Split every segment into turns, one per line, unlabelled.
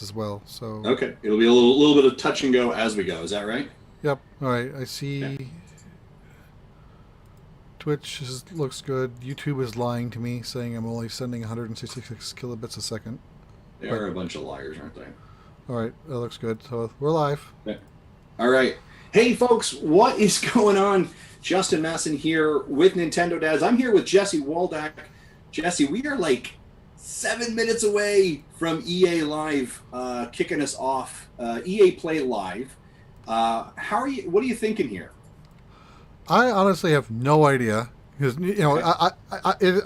as well. So
Okay, it'll be a little bit of touch and go as we go. Is that right?
yep. All right. I
Yeah.
see looks good. YouTube is lying to me, saying I'm only sending 166 kilobits a second.
They
But
are a bunch of liars, aren't they?
all right, that looks good. So we're live.
Yeah. All right. Hey, folks, what is going on? Justin Masson here with Nintendo Dads. I'm here with Jesse Waldak. Jesse, we are like 7 minutes away from EA Live kicking us off. EA Play Live. How are you? What are you thinking here?
I honestly have no idea because
Okay.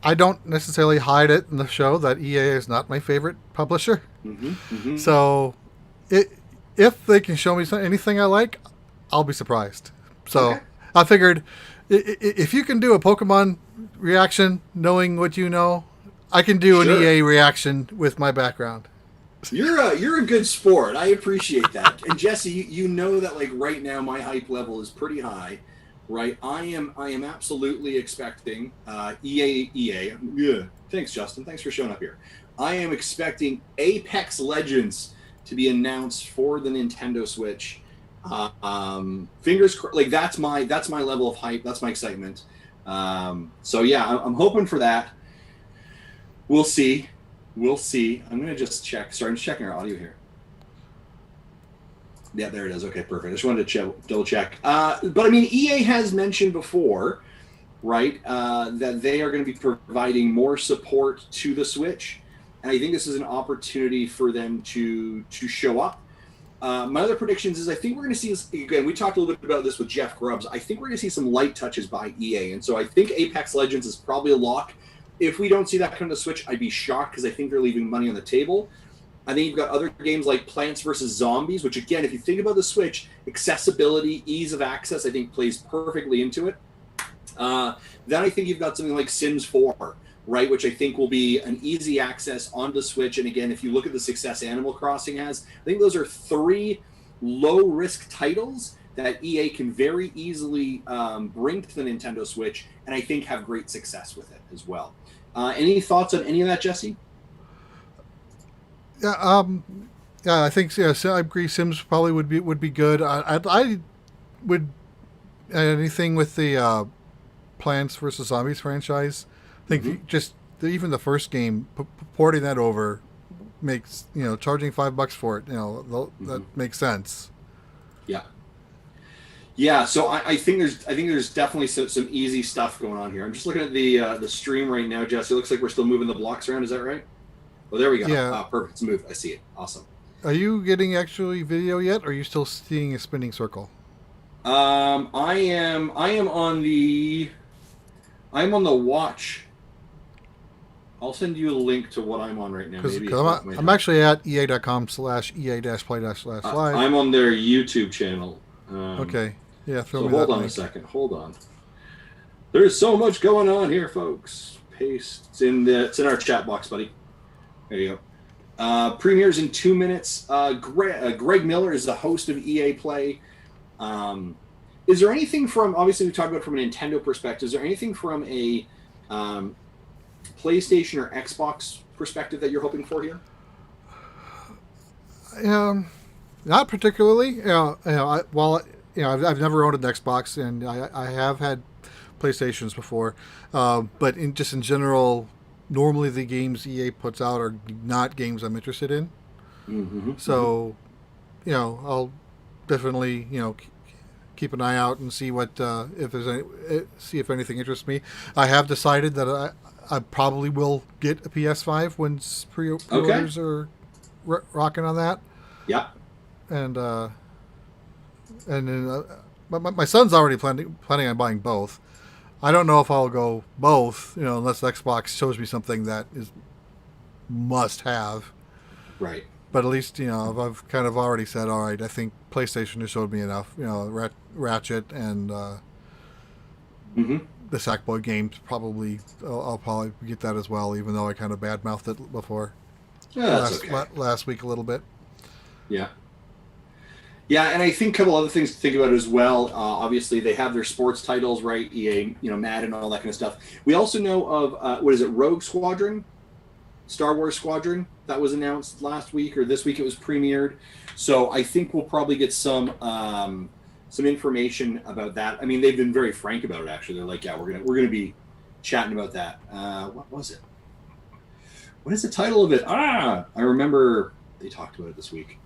I don't necessarily hide it in the show that EA is not my favorite publisher.
Mm-hmm. Mm-hmm.
So it, if they can show me anything I like, I'll be surprised. So
Okay.
I figured if you can do a Pokemon reaction knowing what you know, I can do an
Sure.
EA reaction with my background.
You're a good sport. I appreciate that. And Jesse, you know that like right now my hype level is pretty high, right? I am absolutely expecting EA. Yeah. Thanks, Justin. Thanks for showing up here. I am expecting Apex Legends to be announced for the Nintendo Switch. Like that's my level of hype. That's my excitement. So yeah, I'm hoping for that. We'll see. We'll see. I'm going to just check. Sorry, I'm just checking our audio here. Yeah, there it is. Okay, perfect. I just wanted to double check. But I mean, EA has mentioned before, right, that they are going to be providing more support to the Switch, and I think this is an opportunity for them to show up. My other predictions is I think we're going to see, again, we talked a little bit about this with Jeff Grubbs. I think we're going to see some light touches by EA, and so I think Apex Legends is probably a lock. If we don't see that come to the Switch, I'd be shocked because I think they're leaving money on the table. I think you've got other games like Plants vs. Zombies, which, again, if you think about the Switch, accessibility, ease of access, I think plays perfectly into it. Then I think you've got something like Sims 4, right, which I think will be an easy access on the Switch. And again, if you look at the success Animal Crossing has, I think those are three low-risk titles that EA can very easily bring to the Nintendo Switch, and I think have great success with it as well. Any thoughts on any of that, Jesse?
Yeah, yeah, I think yeah, I agree. Sims probably would be good. I would anything with the Plants vs Zombies franchise. I think
Mm-hmm.
just even the first game porting that over makes charging $5 for it. That
Mm-hmm.
makes sense.
Yeah. Yeah, so I think there's definitely some easy stuff going on here. I'm just looking at the stream right now, Jesse. It looks like we're still moving the blocks around. Is that right? Oh, there we go.
Yeah.
Perfect. It's moved. I see it. Awesome.
Are you getting actually video yet? Or are you still seeing a spinning circle?
I am on the watch. I'll send you a link to what I'm on right now.
Because
Maybe if that might
I'm
help.
actually at ea.com/ea-play-live.
I'm on their YouTube channel.
Okay. Yeah, throw
So
me
hold
that
on a
link.
second. Hold on. There's so much going on here, folks. Paste. It's in our chat box, buddy. There you go. Premieres in 2 minutes. Greg Miller is the host of EA Play. Is there anything from, obviously we talked about from a Nintendo perspective, is there anything from a PlayStation or Xbox perspective that you're hoping for here?
Not particularly. I've never owned an Xbox, and I have had PlayStations before, but in general, normally the games EA puts out are not games I'm interested in.
Mm-hmm, mm-hmm.
So, I'll definitely keep an eye out and see what if there's see if anything interests me. I have decided that I probably will get a PS5 when
Okay.
pre-orders are rocking on that,
Yeah.
and then my son's already planning on buying both. I don't know if I'll go both, unless Xbox shows me something that is must have.
Right.
But at least I've kind of already said, all right. I think PlayStation has showed me enough. Ratchet and
Mm-hmm.
the Sackboy games probably. I'll probably get that as well, even though I kind of badmouthed it before
Yeah, that's okay.
last week a little bit.
Yeah. Yeah, and I think a couple other things to think about as well. Obviously, they have their sports titles, right? EA, Madden, all that kind of stuff. We also know of what is it, Rogue Squadron? Star Wars Squadron that was announced last week or this week. It was premiered, so I think we'll probably get some information about that. I mean, they've been very frank about it. Actually, they're like, yeah, we're gonna be chatting about that. What was it? What is the title of it? I remember they talked about it this week.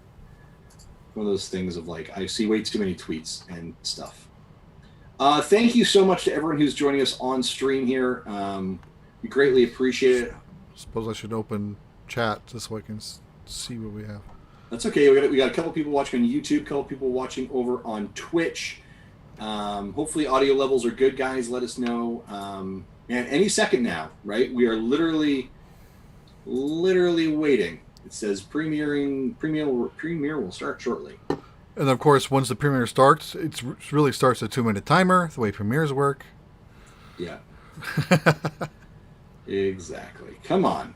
One of those things of like, I see way too many tweets and stuff. Thank you so much to everyone who's joining us on stream here. We greatly appreciate it.
Suppose I should open chat just so I can see what we have.
That's okay. We got a couple people watching on YouTube, a couple people watching over on Twitch. Hopefully audio levels are good, guys. Let us know. And any second now, right? We are literally waiting. It says premiere will start shortly.
And of course, once the premiere starts, it really starts a 2-minute timer, the way premieres work.
Yeah. Exactly. Come on.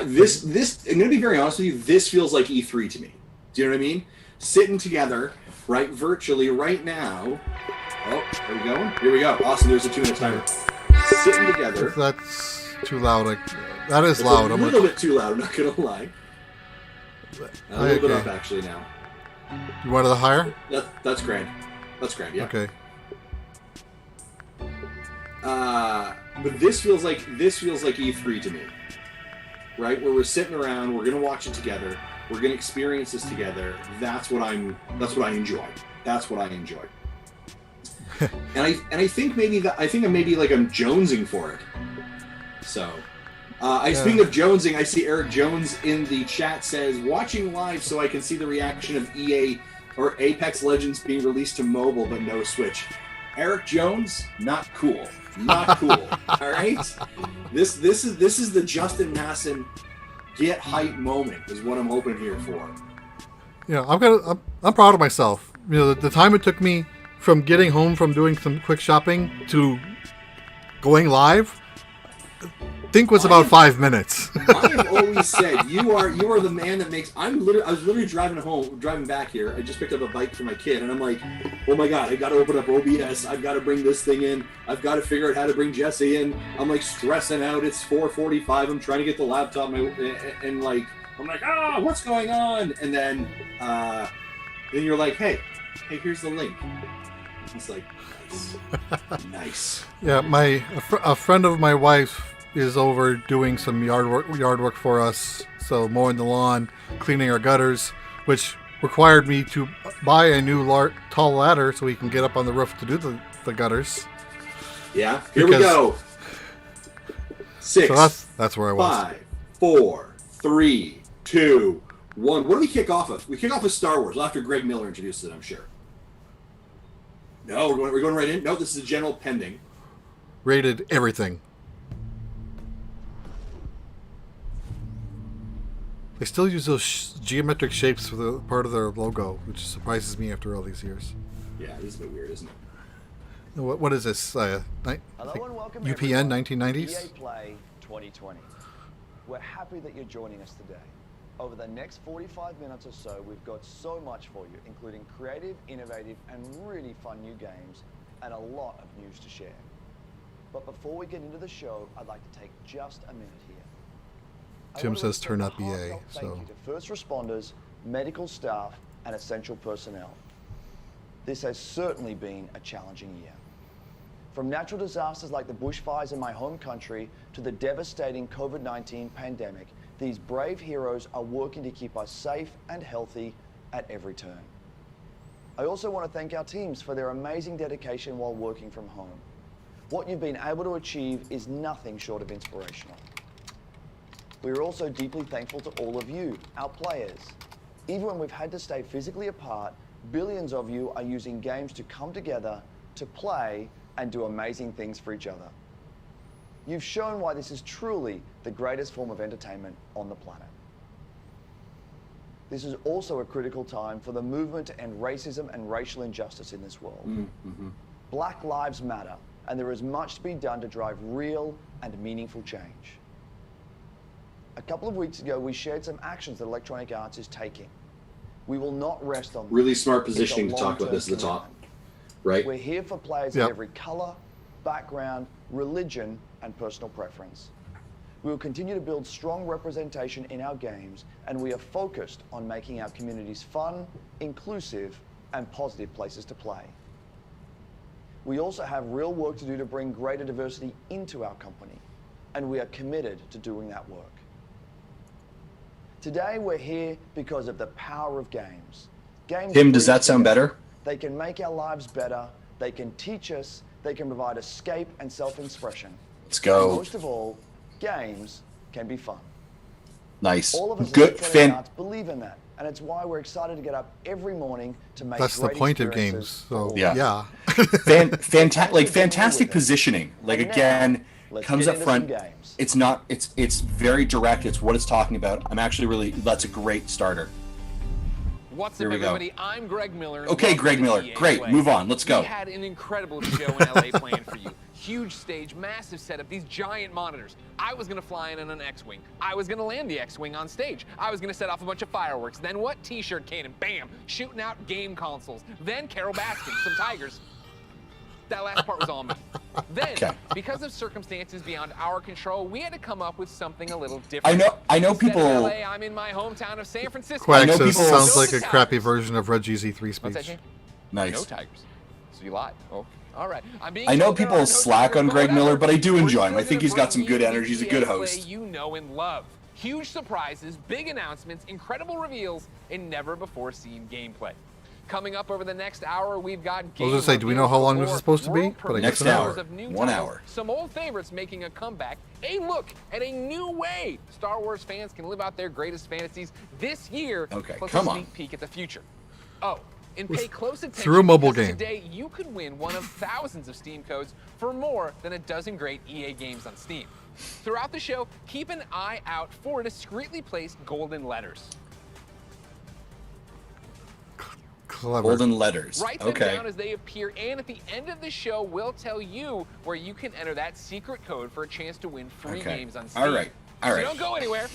This I'm going to be very honest with you. This feels like E3 to me. Do you know what I mean? Sitting together, right, virtually right now. Oh, there we go. Here we go. Awesome. There's a 2-minute timer. Sitting together.
If that's too loud. That is loud.
A little bit too loud. I'm not going to lie. A little bit up actually now.
You wanted the higher?
That's grand. That's grand. Yeah.
Okay.
But this feels like E3 to me, right? Where we're sitting around, we're gonna watch it together, we're gonna experience this together. That's what I enjoy. That's what I enjoy. and I think I'm jonesing for it. So, speaking of jonesing, I see Eric Jones in the chat says watching live so I can see the reaction of EA or Apex Legends being released to mobile but no Switch. Eric Jones, not cool. Not cool. All right. This is the Justin Masson get hype moment is what I'm hoping here for.
Yeah, I'm proud of myself. You know, the time it took me from getting home from doing some quick shopping to going live, I think was about 5 minutes.
I have always said you are the man that makes. I was literally driving back here. I just picked up a bike for my kid, and I'm like, oh my god, I got to open up OBS. I've got to bring this thing in. I've got to figure out how to bring Jesse in. I'm like stressing out. It's 4:45. I'm trying to get the laptop, and like I'm like, what's going on? And then you're like, hey, here's the link. It's like, nice.
Yeah, a friend of my wife is over doing some yard work for us, so mowing the lawn, cleaning our gutters, which required me to buy a new tall ladder so we can get up on the roof to do the gutters.
Yeah, here we go. 6.
So that's where I was.
5, 4, 3, 2, 1. What do we kick off with? We kick off with Star Wars after Greg Miller introduced it, I'm sure. No, we're going right in. No, this is a general pending.
Rated everything. They still use those geometric shapes for the part of their logo, which surprises me after all these years.
Yeah, this is a bit weird, isn't it?
What is this?
Hello and welcome
UPN 1990s?
EA Play 2020. We're happy that you're joining us today. Over the next 45 minutes or so, we've got so much for you, including creative, innovative, and really fun new games, and a lot of news to share. But before we get into the show, I'd like to take just a minute here.
Tim says turn up EA.
Thank you to first responders, medical staff, and essential personnel. This has certainly been a challenging year. From natural disasters like the bushfires in my home country to the devastating COVID-19 pandemic, these brave heroes are working to keep us safe and healthy at every turn. I also want to thank our teams for their amazing dedication while working from home. What you've been able to achieve is nothing short of inspirational. We are also deeply thankful to all of you, our players. Even when we've had to stay physically apart, billions of you are using games to come together, to play, and do amazing things for each other. You've shown why this is truly the greatest form of entertainment on the planet. This is also a critical time for the movement to end racism and racial injustice in this world.
Mm-hmm.
Black lives matter, and there is much to be done to drive real and meaningful change. A couple of weeks ago, we shared some actions that Electronic Arts is taking. We will not rest on them.
Really smart positioning to talk about this at the top, right?
We're here for players of every color, background, religion, and personal preference. We will continue to build strong representation in our games, and we are focused on making our communities fun, inclusive, and positive places to play. We also have real work to do to bring greater diversity into our company, and we are committed to doing that work. Today, we're here because of the power of games. Games
Tim, does
bring
that
us
sound
together.
better?
They can make our lives better, they can teach us, they can provide escape and self-expression.
Let's go.
And most of all, games can be fun.
Nice.
All of us
Good.
at Electronic Arts believe in that, and it's why we're excited to get up every morning to make
That's the
great
point of
experiences
games. So
for all.
Yeah.
yeah.
Fantastic positioning. Like,
And now,
again,
let's
comes
get
up
into
front.
some games.
It's very direct. It's what it's talking about. I'm actually really, that's a great starter.
What's
Here
up,
we go.
everybody? I'm Greg Miller. and
Okay,
welcome
Greg
to
Miller.
EA
Great.
Play.
Move on. Let's go.
We had an incredible show in LA planned for you. Huge stage, massive setup, these giant monitors. I was gonna fly in an X-Wing. I was gonna land the X-Wing on stage. I was gonna set off a bunch of fireworks. Then what? T-shirt cannon, bam, shooting out game consoles. Then Carol Baskin, some tigers. That last part was all me. Then,
Okay.
because of circumstances beyond our control, we had to come up with something a little different.
I know
Instead of
people.
LA, I'm in my hometown of San Francisco.
Quack
know
says
people-
sounds
No
like a
tigers.
crappy version of Reggie's E3
What's that,
speech.
Shane?
Nice.
No tigers. So you lied. Oh, all right. I'm being
I know
told there
people
are no
slack
tigers,
on
but
Greg
whatever.
Miller, but I do
We're
enjoy him.
still
I think
gonna
he's got some
bring
good
you
energy. He's a
the
good
EA play
host.
you know and love. Huge surprises, big announcements, incredible reveals, and never before seen gameplay. Coming up over the next hour, we've got game
gonna say, do we know how long this is supposed to be?
world
But I
guess
premieres
an hour.
of new
1
titles,
hour.
some old favorites making a comeback, a look at a new way Star Wars fans can live out their greatest fantasies this year,
Okay,
plus
come
a
on.
sneak peek at the future. Oh, and pay close attention
through a mobile
because
game.
today you could win one of thousands of Steam codes for more than a dozen great EA games on Steam. Throughout the show, keep an eye out for discreetly placed golden letters.
Clever.
Golden letters.
Write them
Okay.
down as they appear, and at the end of the show, we'll tell you where you can enter that secret code for a chance to win free
Okay.
games on Steam.
All right. All
So
right.
don't go anywhere.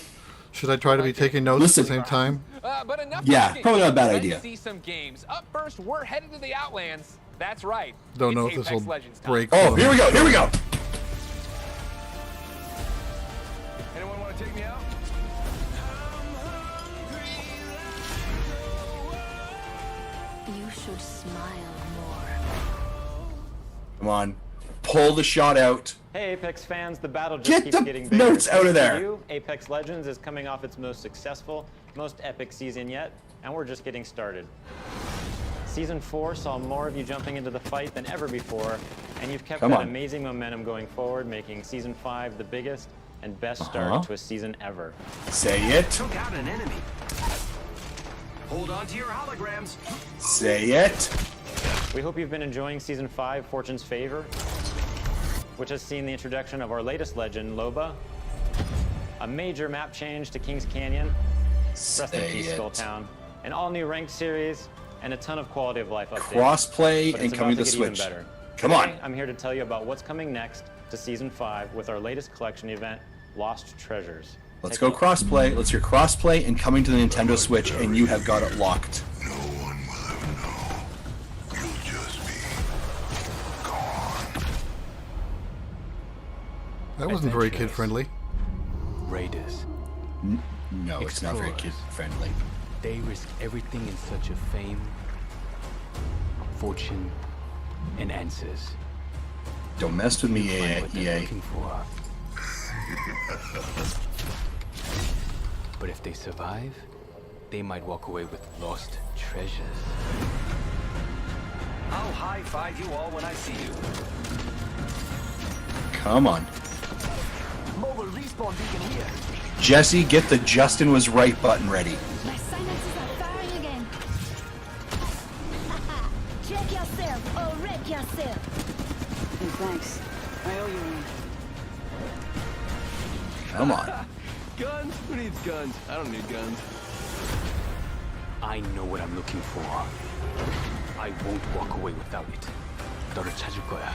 Should I try to be taking notes
Listen.
at the same time?
But enough
Yeah,
talking.
probably not a bad
Let's
idea.
see some games. Up first, we're headed to the Outlands. That's right.
Don't know
It's
if this
Apex
will
Legends time.
break.
Oh, here we go. Here we go.
Anyone want to take me out?
You should smile more.
Come on. Pull the shot out.
Hey Apex fans, the battle just
Get
keeps
the
getting bigger.
notes out of
For
there.
you, Apex Legends is coming off its most successful, most epic season yet, and we're just getting started. Season 4 saw more of you jumping into the fight than ever before, and you've kept
Come
that
on.
amazing momentum going forward, making Season 5 the biggest and best
Uh-huh.
start to a season ever.
Say it.
Took out an enemy. Hold on to your holograms.
Say it.
We hope you've been enjoying Season 5, Fortune's Favor, which has seen the introduction of our latest legend, Loba, a major map change to Kings Canyon, rest in
Say
peace,
it.
Skulltown, an all-new ranked series, and a ton of quality of life updates.
Crossplay
But
and
it's
coming
about
to
to get even
Switch.
better.
Come
Today,
on.
I'm here to tell you about what's coming next to Season 5 with our latest collection event, Lost Treasures.
Let's
Take
go
a look.
crossplay. Let's hear crossplay and coming to the Nintendo Switch, and you have got it locked.
No one will ever know. You'll just be gone.
That wasn't very kid friendly.
Raiders.
No, it's not very kid friendly.
They risk everything in search of fame, fortune, and answers.
Don't mess with me,
Find what they're
EA.
looking for. But if they survive, they might walk away with lost treasures.
I'll high-five you all when I see you.
Come on.
Mobile respawn beacon here.
Jesse, get the Justin was right button ready.
My sinuses are firing again. Check yourself or wreck yourself.
Hey, thanks. I owe you one.
Come on.
Guns? Who needs guns? I don't need guns.
I know what I'm looking for. I won't walk away without it. 너를 찾을 거야.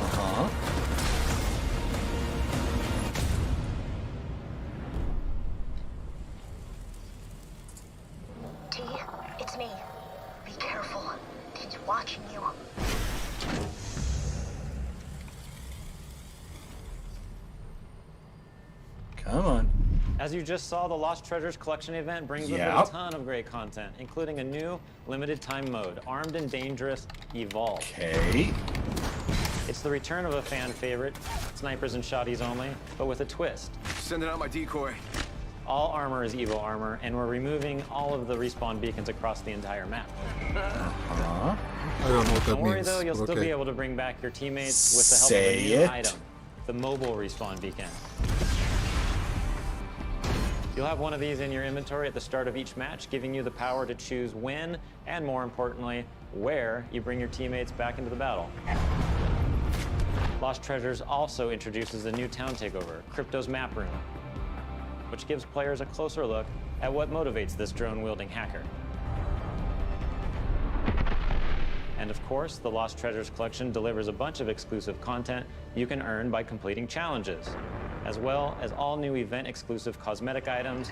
Uh-huh.
T, it's me. Be careful. He's watching you.
Come on.
As you just saw, the Lost Treasures Collection event brings with it a ton of great content, including a new limited time mode, Armed and Dangerous Evolve.
Okay.
It's the return of a fan favorite, snipers and shotties only, but with a twist.
Sending out my decoy.
All armor is Evo armor, and we're removing all of the respawn beacons across the entire map.
Uh-huh.
I don't know what that
Don't worry
means.
though, you'll
but
still
okay.
be able to bring back your teammates with the help
Say
of a new
it.
item, the mobile respawn beacon. You'll have one of these in your inventory at the start of each match, giving you the power to choose when, and more importantly, where you bring your teammates back into the battle. Lost Treasures also introduces a new town takeover, Crypto's Map Room, which gives players a closer look at what motivates this drone-wielding hacker. And of course, the Lost Treasures collection delivers a bunch of exclusive content you can earn by completing challenges, as well as all new event-exclusive cosmetic items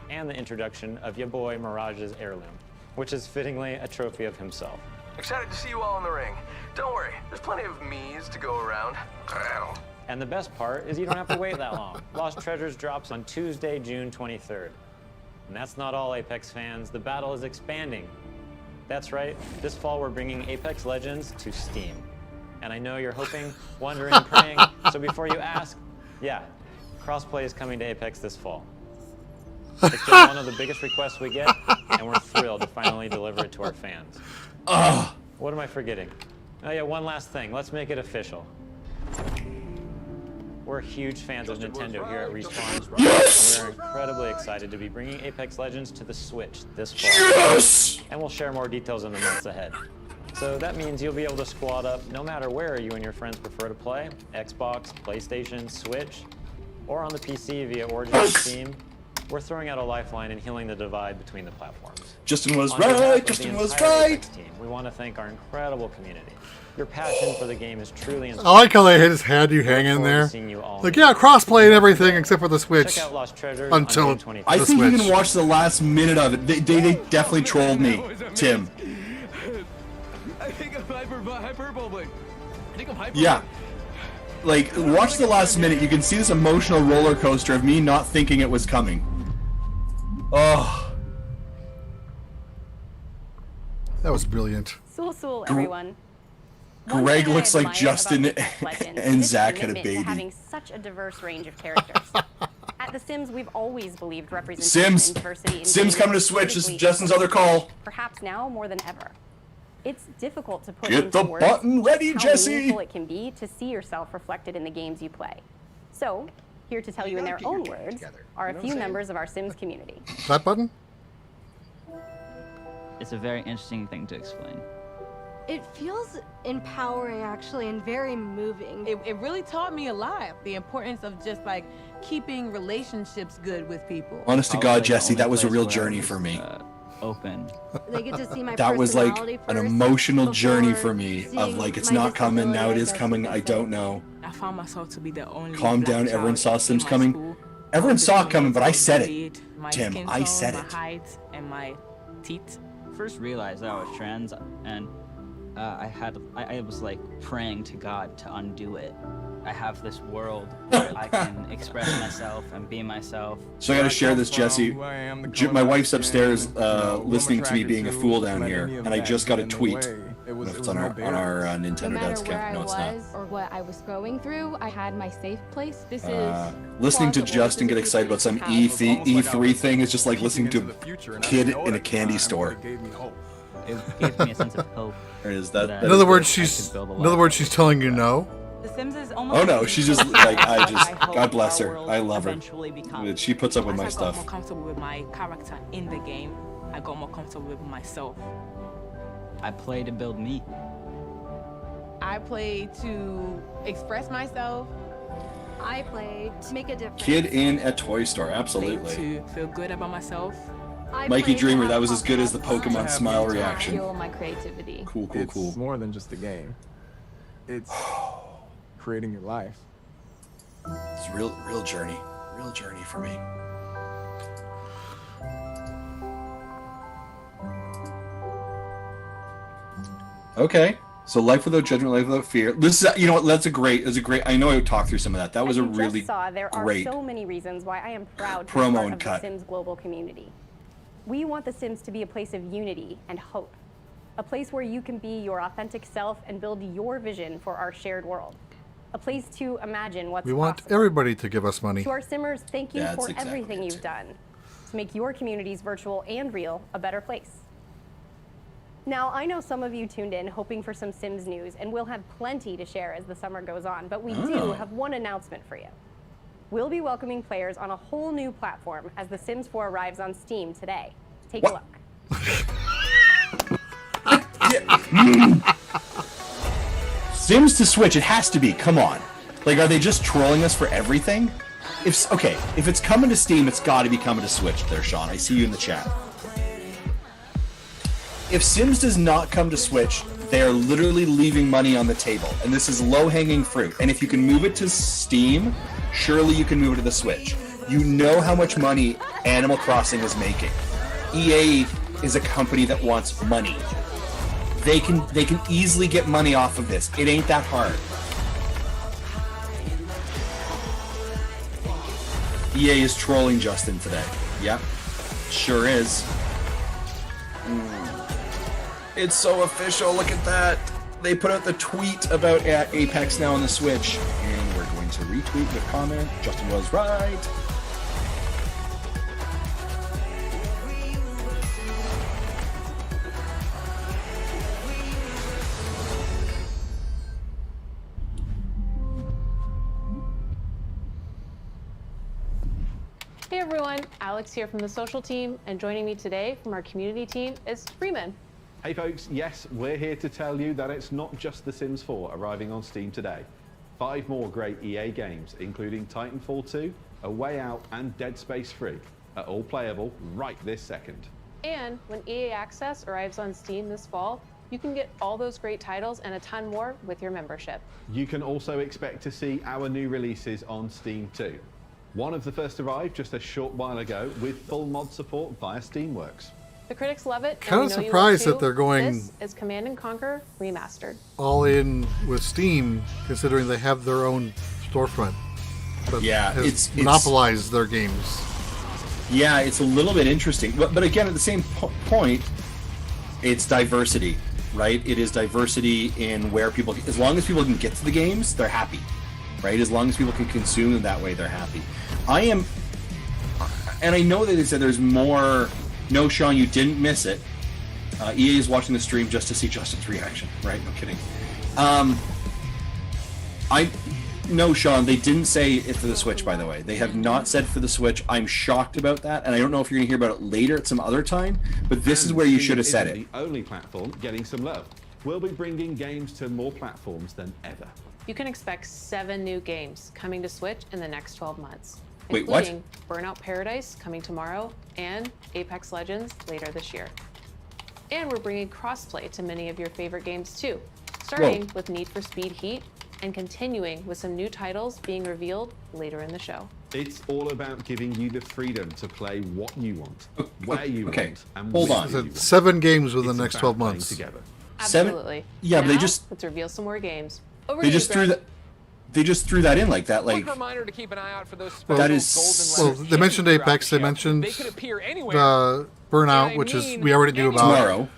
and the introduction of your boy Mirage's heirloom, which is fittingly a trophy of himself.
Excited to see you all in the ring. Don't worry, there's plenty of me's to go around.
And the best part is you don't have to wait that long. Lost Treasures drops on Tuesday, June 23rd. And that's not all, Apex fans. The battle is expanding. That's right, this fall we're bringing Apex Legends to Steam. And I know you're hoping, wondering, praying, so before you ask, yeah, crossplay is coming to Apex this fall. It's been one of the biggest requests we get, and we're thrilled to finally deliver it to our fans. What am I forgetting? Oh yeah, one last thing, let's make it official. We're huge fans of Nintendo here at Respawn, and we're incredibly excited to be bringing Apex Legends to the Switch this fall.
Yes!
And we'll share more details in the months ahead. So that means you'll be able to squad up no matter where you and your friends prefer to play, Xbox, PlayStation, Switch, or on the PC via Origin or Steam. We're throwing out a lifeline and healing the divide between the platforms.
Justin was
On behalf
right.
of
Justin
the
was
entire
right.
Apex team, we want to thank our incredible community. Your passion for the game is truly
I
inspiring.
like how they just had you hang in there. Like, yeah, crossplay and everything except for the Switch.
Check out Lost Treasures
Until
on June 23rd.
I
the
think you
Switch.
can watch the last minute of it. They definitely trolled me, Tim.
I think I'm hyperbolic. I think I'm hyperbolic.
Yeah. Like, watch the last minute. You can see this emotional roller coaster of me not thinking it was coming. Oh.
That was brilliant.
Sul, everyone.
Greg looks like Justin
Legends
and
is
Zach had a
commitment to
baby.
having such a diverse range of characters. At The Sims, we've always believed representation
Sims.
and diversity in
Sims
games
coming to
is
Switch. This is
critically
Justin's other call.
perhaps now more than ever. It's difficult to put
Get
into
the
words
button ready,
how
Jesse.
meaningful it can be to see yourself reflected in the games you play. So, here to tell you in their own words are a few members of our Sims community.
That button?
It's a very interesting thing to explain.
It feels empowering, actually, and very moving.
It really taught me a lot. The importance of just like keeping relationships good with people.
Honest to
I was,
God,
like, the
Jesse,
only
that was a
place
real
where I
journey
was,
for me.
Open.
They get to see my
That was like
personality
an
first
emotional journey
before
for me of
seeing
like, it's
my
not coming, now it
disability,
is
I guess
coming,
you
I
could say.
don't know.
I found myself to be the only
Calm
black
down,
child
everyone saw
in
Sims
my
coming.
school.
Everyone
All
saw it
the
coming, but I
things
said it.
bullied, my
Tim,
skin
I
tone,
said
my
it.
height and my teeth.
First realized that I was trans, and I was like praying to God to undo it. I have this world where I can express myself and be myself.
So I gotta share this, Jesse. My wife's upstairs listening to me being a fool down here, and I just got a tweet. It's on our Nintendo
No matter
Dad's
where
account. No,
I
it's not.
was or what I was going through, I had my safe place. This is
Listening to
plausible.
Justin
This
get
is
excited about some E3 thing is just like listening to a kid in a candy store.
It gave me a sense of hope.
Or is that?
that
In other words,
I
she's
could build a
in other
life.
words, she's telling you no.
The Sims is almost
Oh no, she's just like
hope
God bless
our
her.
world
I love her.
eventually becomes-
She puts up with
As
my
I got
stuff.
more comfortable with my character in the game, I got more comfortable with myself.
I play to build me.
I play to express myself.
I play to make a difference.
Kid in a toy store,
Play
absolutely.
to feel good about myself.
I
Mikey
play to
Dreamer,
have
that was as good as the
confidence.
Pokemon smile reaction.
Fuel my creativity.
Cool.
It's more than just a game. It's creating your life.
It's a real journey for me. Okay, So life without judgment, life without fear. This is, you know what? That's a great. I know I talked through some of that. That was a really
just saw, there
great
are so many reasons why I am proud to be
promo
part
and
of
cut.
the Sims global community. We want The Sims to be a place of unity and hope, a place where you can be your authentic self and build your vision for our shared world, a place to imagine what's
We want
possible.
everybody to give us money.
To our Simmers, thank you
That's
for
exactly
everything you've done to make your communities, virtual and real, a better place. Now, I know some of you tuned in hoping for some Sims news, and we'll have plenty to share as the summer goes on, but we do have one announcement for you. We'll be welcoming players on a whole new platform as The Sims 4 arrives on Steam today. Take a look.
Sims to Switch, it has to be. Come on. Like, are they just trolling us for everything? If it's coming to Steam, it's got to be coming to Switch there, Sean. I see you in the chat. If Sims does not come to Switch, they are literally leaving money on the table. And this is low-hanging fruit. And if you can move it to Steam, surely you can move it to the Switch. You know how much money Animal Crossing is making. EA is a company that wants money. They can easily get money off of this. It ain't that hard. EA is trolling Justin today. Yep, sure is. It's so official. Look at that. They put out the tweet about Apex now on the Switch, and we're going to retweet the comment. Justin was right.
Hey everyone, Alex here from the social team, and joining me today from our community team is Freeman.
Hey folks, yes, we're here to tell you that it's not just The Sims 4 arriving on Steam today. 5 more great EA games, including Titanfall 2, A Way Out, and Dead Space 3, are all playable right this second.
And when EA Access arrives on Steam this fall, you can get all those great titles and a ton more with your membership.
You can also expect to see our new releases on Steam too. One of the first arrived just a short while ago with full mod support via Steamworks.
The critics love it.
Kinda
and we know you
surprised
will
that
too.
they're going-
This is Command & Conquer Remastered.
All in with Steam, considering they have their own storefront. That
Yeah,
has
it's
monopolized their games.
Yeah, it's a little bit interesting. But again, at the same point, it's diversity, right? It is diversity in where people, as long as people can get to the games, they're happy, right? As long as people can consume them that way, they're happy. And I know that they said there's more. No, Sean, you didn't miss it. EA is watching the stream just to see Justin's reaction, right? No kidding. No, Sean, they didn't say it for the Switch, by the way. They have not said for the Switch. I'm shocked about that, and I don't know if you're going to hear about it later at some other time, but this is where you should have said it.
Steam isn't the only platform getting some love. We'll be bringing games to more platforms than ever.
You can expect 7 new games coming to Switch in the next 12 months.
Wait, what?
Including Burnout Paradise coming tomorrow and Apex Legends later this year. And we're bringing crossplay to many of your favorite games too, starting with Need for Speed Heat and continuing with some new titles being revealed later in the show.
It's all about giving you the freedom to play what you want, where you want, and
Hold
when
on.
you want.
7 games within the
It's
next
about
12
playing
months.
together.
Absolutely.
Yeah, but they
Now,
just
let's reveal some more games. Over
they
to you,
just threw
Greg.
that. They just threw that in like that, like
Quick reminder to keep an eye out for those
Well,
that is.
Well, they mentioned Apex. They mentioned
They could appear anywhere.
the Burnout, which is we already knew about.
Tomorrow.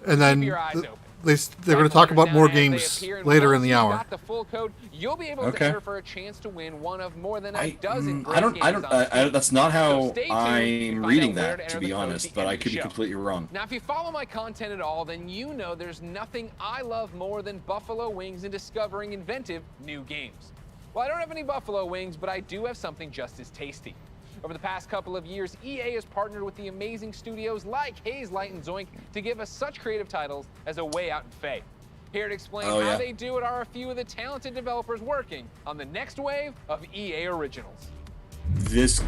And then they're going to talk about more games later in the hour.
Got the full code. You'll be able to
Okay.
enter for a chance to win one of more than a dozen great
I don't.
games on Steam.
That's not
So
how
stay tuned to
I'm
find
reading
out where
that,
enter
to
the
be
code at
honest.
the
But
end
I
of the
could be
show.
completely wrong.
Now, if you follow my content at all, then you know there's nothing I love more than buffalo wings and discovering inventive new games. Well, I don't have any buffalo wings, but I do have something just as tasty. Over the past couple of years, EA has partnered with the amazing studios like Haze Light and Zoink to give us such creative titles as A Way Out and Faye. Here to explain
Oh,
how
yeah.
they do it are a few of the talented developers working on the next wave of EA originals.
These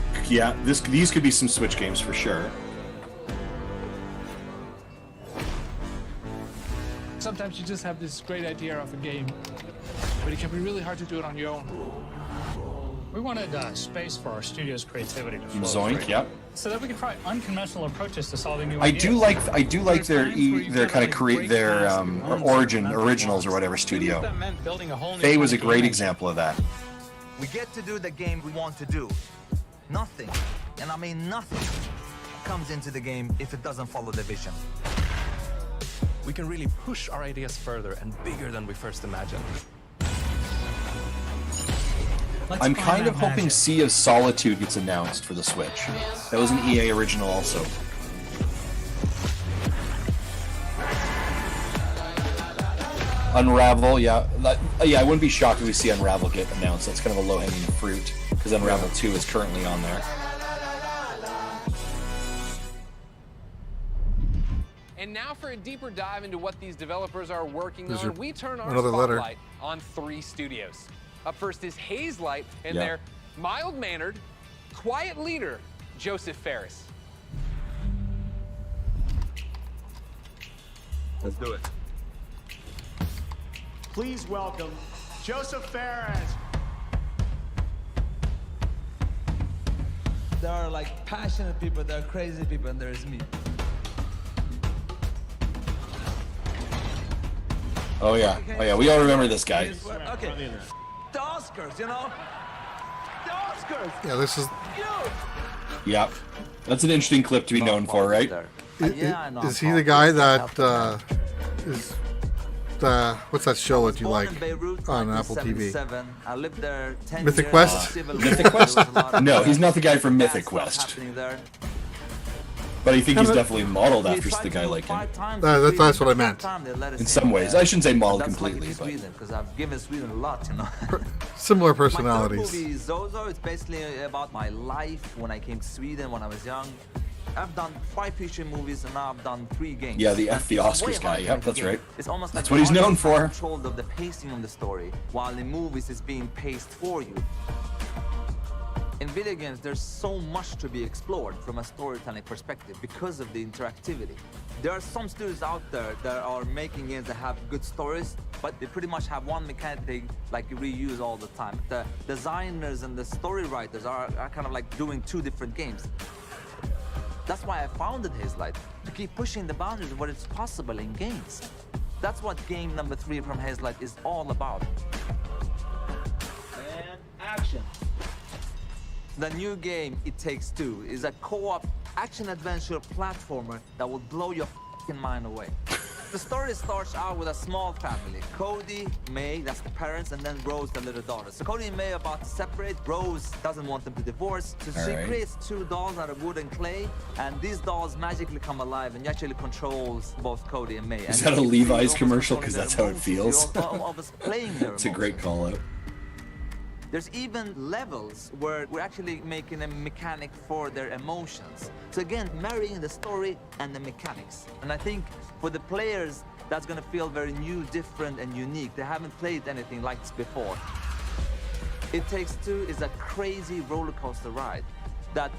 could be some Switch games for sure.
Sometimes you just have this great idea of a game, but it can be really hard to do it on your own. We wanted space for our studio's creativity to
From
flow
Zoink,
free,
yep.
so that we could try unconventional approaches to solving new
I
ideas.
do like their kind of originals or whatever studio. Faye was a great example of that.
We get to do the game we want to do. Nothing, and I mean nothing, comes into the game if it doesn't follow the vision.
We can really push our ideas further and bigger than we first imagined.
I'm kind of hoping Sea of Solitude gets announced for the Switch. That was an EA original also. Unravel, yeah. I wouldn't be shocked if we see Unravel get announced. That's kind of a low-hanging fruit, because Unravel 2 is currently on there.
And now for a deeper dive into what these developers are working
There's
on, we turn our
another letter.
spotlight on 3 studios. Up first is Hazelight and
Yeah.
their mild-mannered, quiet leader, Joseph Ferris.
Let's do it.
Please welcome Joseph Ferris.
There are like passionate people, there are crazy people, and there's me.
Oh yeah, we all remember this guy.
Okay. The Oscars, you know? The Oscars!
Yeah, this is.
Yep. That's an interesting clip to be known for, right?
Is he the guy that is the what's that show that you like on Apple TV?
I lived there 10
Mythic
years.
Quest?
Mythic Quest? No, he's not the guy from Mythic Quest. But I think he's definitely modeled after the guy like him.
That's what I meant.
In some ways. I shouldn't say modeled completely, but...
Because I've given Sweden a lot, you know?
Similar
My third
personalities.
movie, Zozo, it's basically about my life when I came to Sweden when I was young. I've done 5 feature movies and now I've done 3 games.
Yeah, the F the
It's way
Oscars guy.
harder to
Yep,
make a
that's
game.
right.
It's almost
That's
like
what he's
the
known
artist has
for.
control of the pacing of the story, while in movies it's being paced for you. In video games, there's so much to be explored from a storytelling perspective because of the interactivity. There are some studios out there that are making games that have good stories, but they pretty much have one mechanic they like reuse all the time. The designers and the story writers are kind of like doing 2 different games. That's why I founded Hazelight, to keep pushing the boundaries of what is possible in games. That's what game number 3 from Hazelight is all about. And action. The new game, It Takes Two, is a co-op action-adventure platformer that will blow your f***ing mind away. The story starts out with a small family. Cody, May, that's the parents, and then Rose, the little daughter. So Cody and May are about to separate. Rose doesn't want them to divorce, so she creates 2 dolls out of wood and clay, and these dolls magically come alive and actually controls both Cody and May.
Is
And
that a
you see
Levi's
Rose
commercial?
controlling
Because
their
that's how it
emotions,
feels.
all of us playing their
It's a great call out.
There's even levels where we're actually making a mechanic for their emotions. So again, marrying the story and the mechanics. And I think for the players, that's gonna feel very new, different, and unique. They haven't played anything like this before. It Takes Two is a crazy roller coaster ride that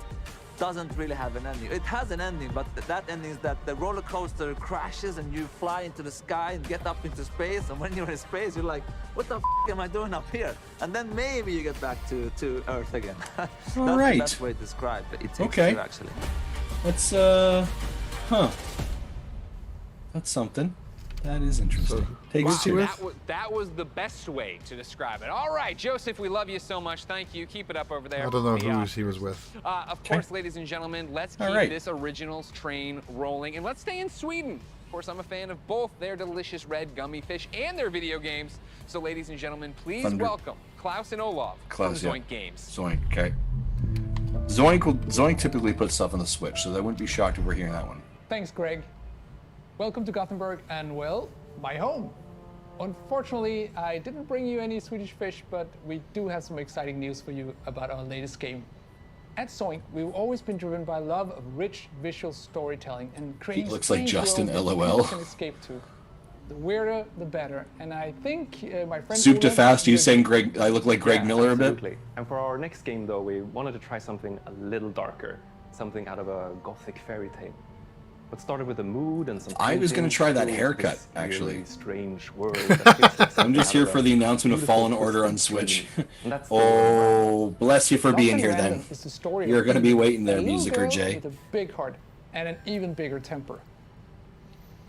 doesn't really have an ending. It has an ending, but that ending is that the roller coaster crashes and you fly into the sky and get up into space. And when you're in space, you're like, what the f am I doing up here? And then maybe you get back to Earth again. That's the best way to describe it. It Takes Two, actually.
That's, That's something. That is interesting. Takes Two.
That was the best way to describe it. All right, Joseph, we love you so much. Thank you. Keep it up over there.
I don't know who he was with.
Of course, ladies and gentlemen, let's keep this originals train rolling. And let's stay in Sweden. Of course, I'm a fan of both their delicious red gummy fish and their video games. So, ladies and gentlemen, please welcome Klaus and Olaf from Zoink Games.
Zoink, okay. Zoink typically puts stuff on the Switch, so I wouldn't be shocked if we're hearing that one.
Thanks, Greg. Welcome to Gothenburg and, well, my home. Unfortunately, I didn't bring you any Swedish fish, but we do have some exciting news for you about our latest game. At Zoink, we've always been driven by love of rich visual storytelling and creating
He looks like
strange
Justin,
worlds that
LOL.
people can escape to. The weirder, the better. And I think my friend
Soup to
Olaf
Fast, you
did-
saying Greg? I look like Greg Miller a bit?
Absolutely. And for our next game, though, we wanted to try something a little darker, something out of a gothic fairy tale.
What started with a mood and some
I was gonna
paintings
try that
filled
haircut,
this
actually.
really strange world that fits us
I'm just here for the announcement of Fallen Order on Switch. Oh, bless you for being here then.
Is the story of
You're gonna be
Eve,
waiting there,
a little
Musiker
girl
J.
with a big heart and an even bigger temper.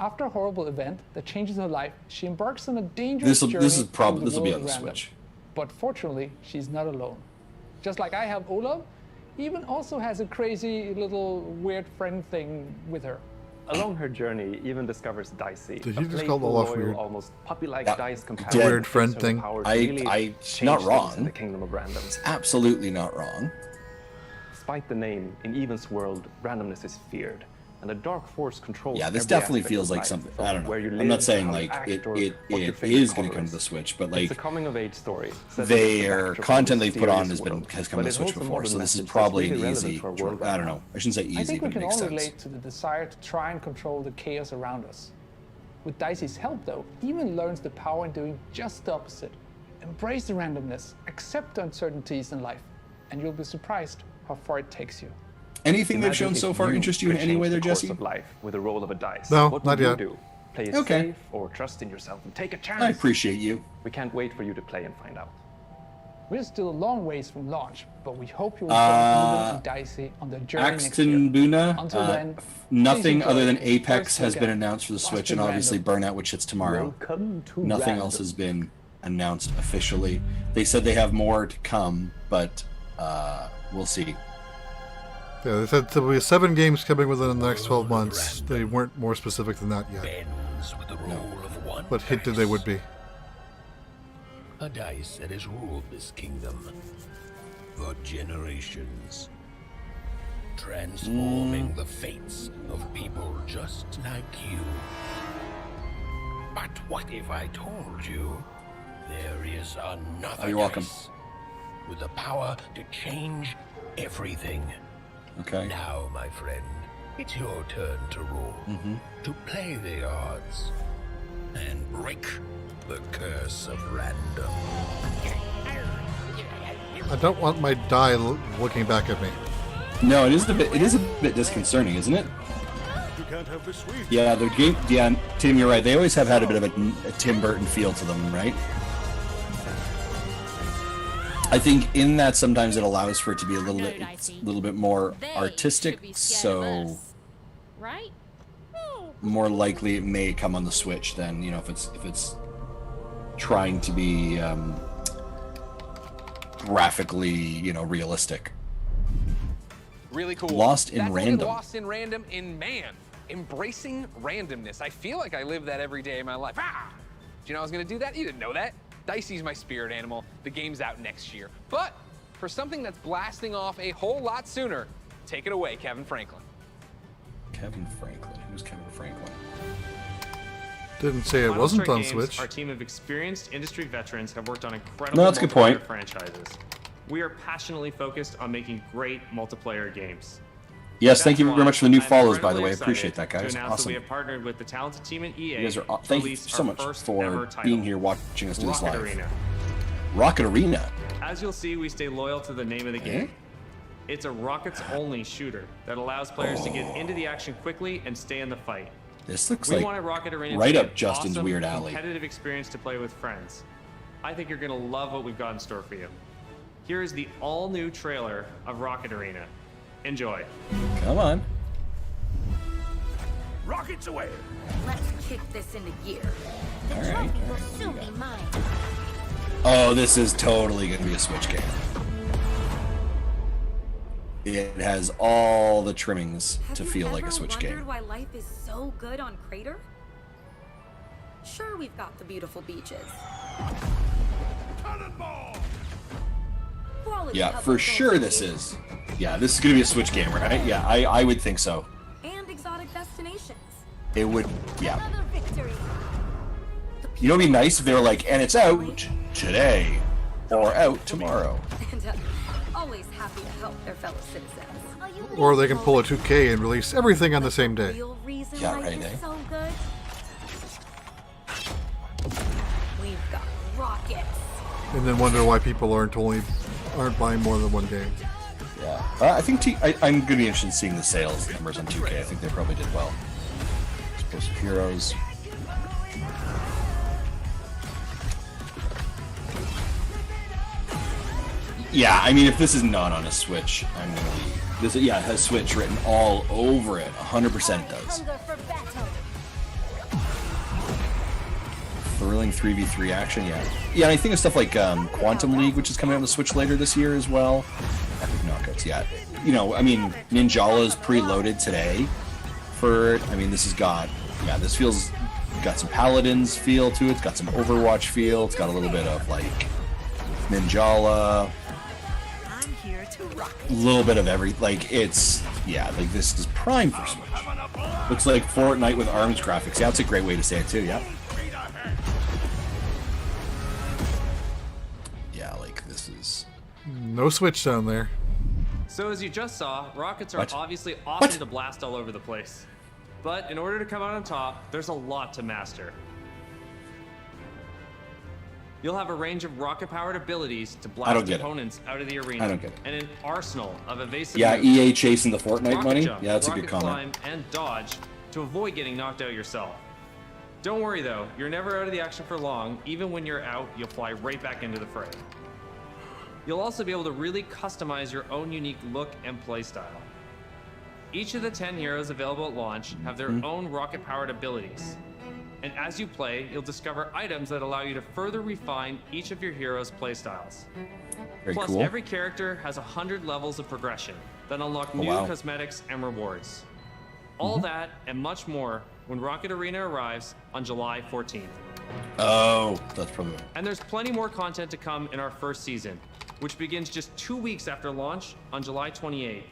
After a horrible event that changes her life, she embarks on a dangerous journey.
This will be
through
on
the
the
world around
Switch.
her. But fortunately, she's not alone. Just like I have Olav, Even also has a crazy little weird friend thing with her.
Along her journey, Even discovers Dicey.
Did
a
you just call
playful,
Olaf
loyal,
weird?
almost puppy-like
Yeah.
dice
The
companion.
weird friend
whose
thing.
powers
I-
really
not
change things
wrong.
In the Kingdom of Random.
Absolutely not wrong.
Despite the name, in Even's world, randomness is feared, and a dark force controls.
Yeah, this
every
definitely
aspect
feels
of
like
life,
something.
from
I don't know.
where you
I'm
live,
not saying
how you
like
act,
it
or
it,
what your
it
favorite
is going to
color
come
is.
to the Switch, but
It's
like
a coming-of-age story. set
their
against the backdrop of
content
a
they've put on
mysterious
has been
world,
has come
but
to
it
Switch
holds a
before,
modern
so this is
message
probably
that's
an
really
easy.
relevant to our world
I don't know. I shouldn't say easy,
I think
but
we
it
can
makes
all
sense.
relate to the desire to try and control the chaos around us. With Dicey's help, though, Even learns the power in doing just the opposite. Embrace the randomness, accept the uncertainties in life, and you'll be surprised how far it takes you.
Anything they've
Imagine
shown
if
so far
you
interest you in
could
any
change
way
the
there,
course
Jesse?
of life with a roll of a dice.
No,
What
not
would
yet.
you do? Play it
Okay.
safe or trust in yourself and take a chance?
I appreciate you.
We can't wait for you to play and find out.
We're still a long ways from launch, but we hope you'll join Even and Dicey on the journey next year.
Axton Buna,
Until then,
nothing
please
other than
enjoy
Apex
First
has
Look
been
at
announced for the
Lost
Switch,
in
and obviously
Random.
Burnout, which hits tomorrow.
Welcome to
Nothing
Random.
else has been announced officially. They said they have more to come, but we'll see.
Yeah, they said there will be 7 games coming within the next 12 months. They weren't more specific than that yet. But hinted they would be.
A dice that has ruled this kingdom for generations, transforming the fates of people just like you. But what if I told you there is another
you're welcome.
dice with the power to change everything?
Okay.
Now, my friend, it's your turn to roll, to play the odds, and break the curse of random.
I don't want my die looking back at me.
No, it is a bit disconcerting, isn't it?
You can't have the sweet.
Yeah, the game. Yeah, Tim, you're right. They always have had a bit of a Tim Burton feel to them, right? I think in that sometimes it allows for it to be a little bit more artistic, so
Right?
more likely it may come on the Switch than if it's trying to be graphically realistic.
Really cool.
Lost in
That's like
Random.
Lost in Random in man. Embracing randomness. I feel like I live that every day of my life. Ah! Do you know I was going to do that? You didn't know that. Dicey's my spirit animal. The game's out next year. But for something that's blasting off a whole lot sooner, take it away, Kevin Franklin.
Kevin Franklin. Who's Kevin Franklin?
Didn't say it
Final
wasn't
Strike
on
Games,
Switch.
Our team of experienced industry veterans have worked on incredible
No, that's a good
multiplayer
point.
franchises. We are passionately focused on making great multiplayer games.
Yes, thank you
That's
very much for the new
why I'm
follows, by the
incredibly
way. I
excited
appreciate that,
to
guys.
announce that
Awesome.
we have partnered with the talented team at EA.
You guys are.
to
Thank you
release
so
our
much
first ever
for
title,
being here, watching us do this
Rocket
live.
Arena.
Rocket Arena.
As you'll see, we stay loyal to the name of the game. It's a rockets-only shooter that allows players to get into the action quickly and stay in the fight.
This looks
We
like
wanted Rocket Arena
right
to be
up
an
Justin's
awesome,
weird alley.
competitive experience to play with friends. I think you're gonna love what we've got in store for you. Here is the all-new trailer of Rocket Arena. Enjoy.
Come on.
Rockets away.
Let's kick this into gear. The
All right,
trophy
all
will
right,
soon
we
be
got
mine.
Oh, this is totally going to be a Switch game. It has all the trimmings to feel like a Switch
wondered
game.
why life is so good on Crater? Sure, we've got the beautiful beaches. Quality
Yeah,
public
for sure this
transportation,
is. Yeah, this is going to be a Switch game, right? Yeah, I would think so.
and exotic destinations.
It would, yeah.
Another victory.
You know what would be nice if they were like, and it's out today, or out tomorrow.
And always happy to help their fellow citizens.
Or they can pull a 2K and release everything on the same day.
Real reason
Yeah,
life
right,
is
eh?
so good. We've got rockets.
And then wonder why people aren't buying more than one game.
Yeah. I think I'm going to be interested in seeing the sales numbers on 2K. I think they probably did well. Explosive Heroes. Yeah, I mean, if this is not on a Switch, I'm gonna be. This, yeah, it has Switch written all over it. 100% it does. Thrilling 3v3 action, yeah. Yeah, I think of stuff like Quantum League, which is coming out on the Switch later this year as well. Epic Knockouts, yeah. You know, I mean, Ninjala's preloaded today for it. I mean, this has got, yeah, this feels, got some Paladins feel to it. It's got some Overwatch feel. It's got a little bit of, like, Ninjala. A little bit of every, like, it's, yeah, like, this is prime for Switch. Looks like Fortnite with ARMS graphics. Yeah, that's a great way to say it, too, yeah. Yeah, like, this is...
No Switch down there.
So as you just saw, rockets are
What?
obviously awesome to blast all over the place. But in order to come out on top, there's a lot to master. You'll have a range of rocket-powered abilities to
I
blast
don't get it.
opponents out of the arena.
I don't get it.
And an arsenal of evasive
Yeah,
moves.
EA chasing the Fortnite
Rocket
money?
jump,
Yeah, that's a good
rocket
comment.
climb, and dodge to avoid getting knocked out yourself. Don't worry though, you're never out of the action for long. Even when you're out, you'll fly right back into the fray. You'll also be able to really customize your own unique look and playstyle. Each of the 10 heroes available at launch have their own rocket-powered abilities. And as you play, you'll discover items that allow you to further refine each of your heroes' playstyles.
Very
Plus,
cool.
every character has 100 levels of progression that unlock
Oh,
new
wow.
cosmetics and rewards. All that and much more when Rocket Arena arrives on July 14th.
Oh, that's probably...
And there's plenty more content to come in our first season, which begins just 2 weeks after launch on July 28th,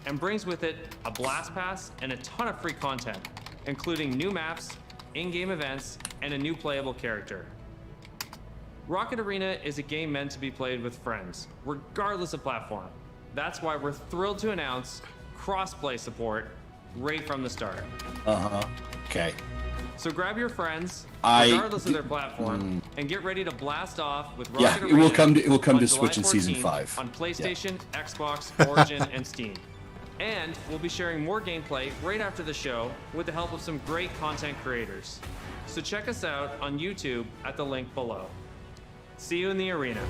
and brings with it a blast pass and a ton of free content, including new maps, in-game events, and a new playable character. Rocket Arena is a game meant to be played with friends, regardless of platform. That's why we're thrilled to announce cross-play support right from the start.
Uh-huh. Okay.
So grab your friends,
I-
regardless of their platform, and get ready to blast off with Rocket
Yeah,
Arena.
it will come to- it will come
on
to
July
Switch in Season
14th
5.
on PlayStation, Xbox, Origin, and Steam. And we'll be sharing more gameplay right after the show with the help of some great content creators. So check us out on YouTube at the link below. See you in the arena.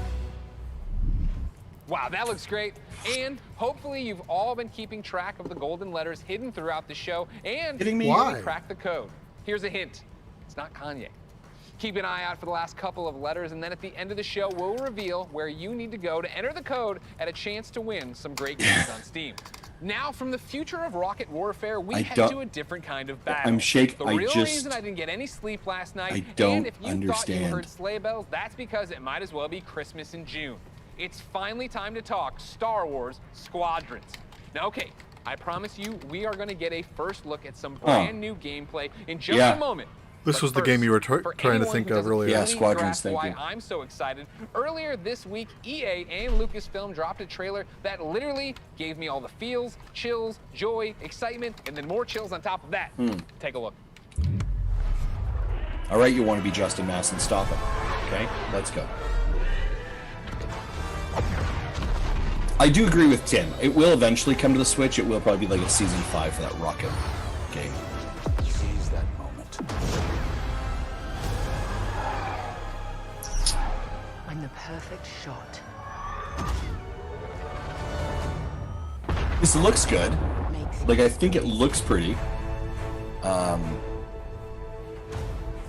Wow, that looks great. And hopefully you've all been keeping track of the golden letters hidden throughout the show and
Kidding me?
really
Why?
cracked the code. Here's a hint. It's not Kanye. Keep an eye out for the last couple of letters, and then at the end of the show, we'll reveal where you need to go to enter the code and a chance to win some great games on Steam. Now, from the future of Rocket Warfare, we
I
head
don't-
to a different kind of battle.
I'm
The
I
real
just-
reason I didn't get any sleep last night,
I don't
and if you thought you
understand.
heard sleigh bells, that's because it might as well be Christmas in June. It's finally time to talk Star Wars Squadrons. Now, okay, I promise you, we are going to get a first look at some brand new gameplay in just
Yeah.
a moment.
This
But
was the
first,
game you were
for
trying to
anyone
think
who
of
doesn't
earlier.
Yeah,
fully
Squadrons,
grasp
thank
why
you.
I'm so excited. Earlier this week, EA and Lucasfilm dropped a trailer that literally gave me all the feels, chills, joy, excitement, and then more chills on top of that. Take a look.
All right, you want to be Justin Mass and stop it. Okay, let's go. I do agree with Tim. It will eventually come to the Switch. It will probably be like a Season 5 for that Rocket game.
Seize that moment.
I'm the perfect shot.
This looks good. Like, I think it looks pretty.
5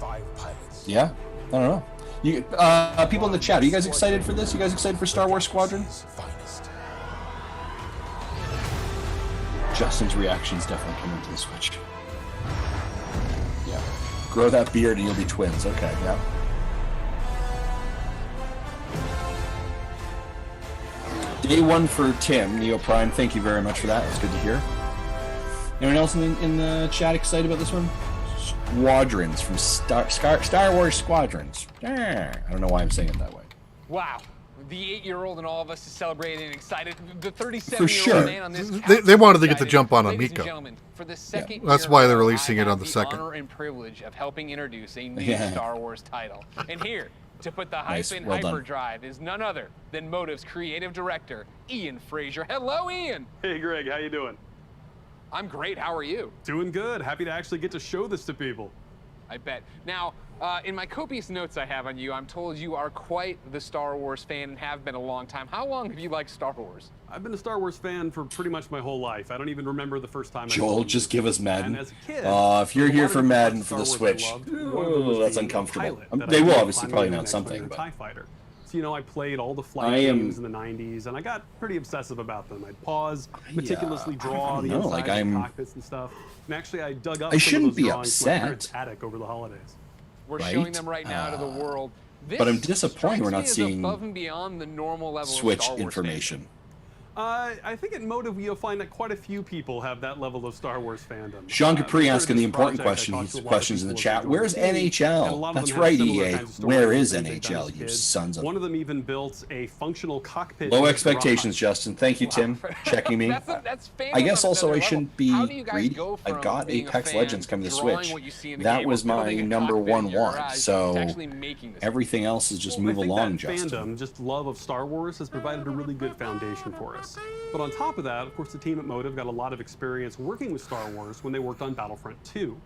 pilots.
Yeah, I don't know. You, people in the chat, are you guys excited for this? You guys excited for Star Wars Squadrons? Justin's reaction's definitely coming to the Switch. Yeah. Grow that beard and you'll be twins. Okay, yeah. Day one for Tim, Neo Prime. Thank you very much for that. That's good to hear. Anyone else in the chat excited about this one? Squadrons from Star Wars Squadrons. I don't know why I'm saying it that way.
Wow. The 8-year-old in all of us is celebrating and excited. The 37-year-old
For sure.
man on this
They wanted to get the jump on
Ladies and
Amico.
gentlemen, for the second
That's
year
why
in a
they're
row,
releasing
I
it on
have
the second.
honor and privilege of helping introduce a new
Yeah.
Star Wars title. And here to put the hype
Nice.
in
Well done.
hyperdrive is none other than Motive's creative director, Ian Frazier. Hello, Ian.
Hey, Greg, how you doing?
I'm great. How are you?
Doing good. Happy to actually get to show this to people.
I bet. Now, in my copious notes I have on you, I'm told you are quite the Star Wars fan and have been a long time. How long have you liked Star Wars?
I've been a Star Wars fan for pretty much my whole life. I don't even remember the first time I
Joel,
saw
just give us Madden.
And as a kid,
If you're here for Madden for
Star
the
Wars I
Switch,
loved. One of them was
that's
the
uncomfortable.
pilot that
They
I
will
did
obviously
finally
probably
in
announce
X-Wing
something,
and
but
TIE Fighter. So, you know, I played all the flight
I am-
games in the 90s, and I got pretty obsessive about them. I'd pause, meticulously draw the
know,
inside
like,
of
I'm-
the cockpits and stuff. And actually, I dug up
I
some
shouldn't
of those
be
drawings from my
upset.
parents' attic over the holidays.
We're
Right?
showing them right now to the world. This
but I'm disappointed we're not
strikes me as
seeing
above and beyond the normal level of
Switch
Star Wars
information.
I think at Motive you'll find that quite a few people have that level of Star Wars fandom.
Sean Capri
Part of
asking the
this
important
project, I talked to a lot of
questions in the
people
chat.
who joined
Where's
the team, and a
NHL?
lot of
That's
them have
right,
similar
EA.
kinds of
Where
stories
is
that they've done
NHL,
as
you
kids.
sons of...
One of them even built a functional cockpit.
Low
with
expectations,
rockets.
Justin. Thank you, Tim, checking me.
That's
I guess also I shouldn't be
How do you guys
greedy.
go
I've
from
got
being a
Apex
fan,
Legends coming to
drawing
Switch.
what you see in the
That
game,
was
or
my
building a
number
cockpit in
one
your
want.
eyes, to
So
actually making this?
everything else is just move
I think
along,
that
Justin.
fandom, just love of Star Wars, has provided a really good foundation for us. But on top of that, of course, the team at Motive got a lot of experience working with Star Wars when they worked on Battlefront 2.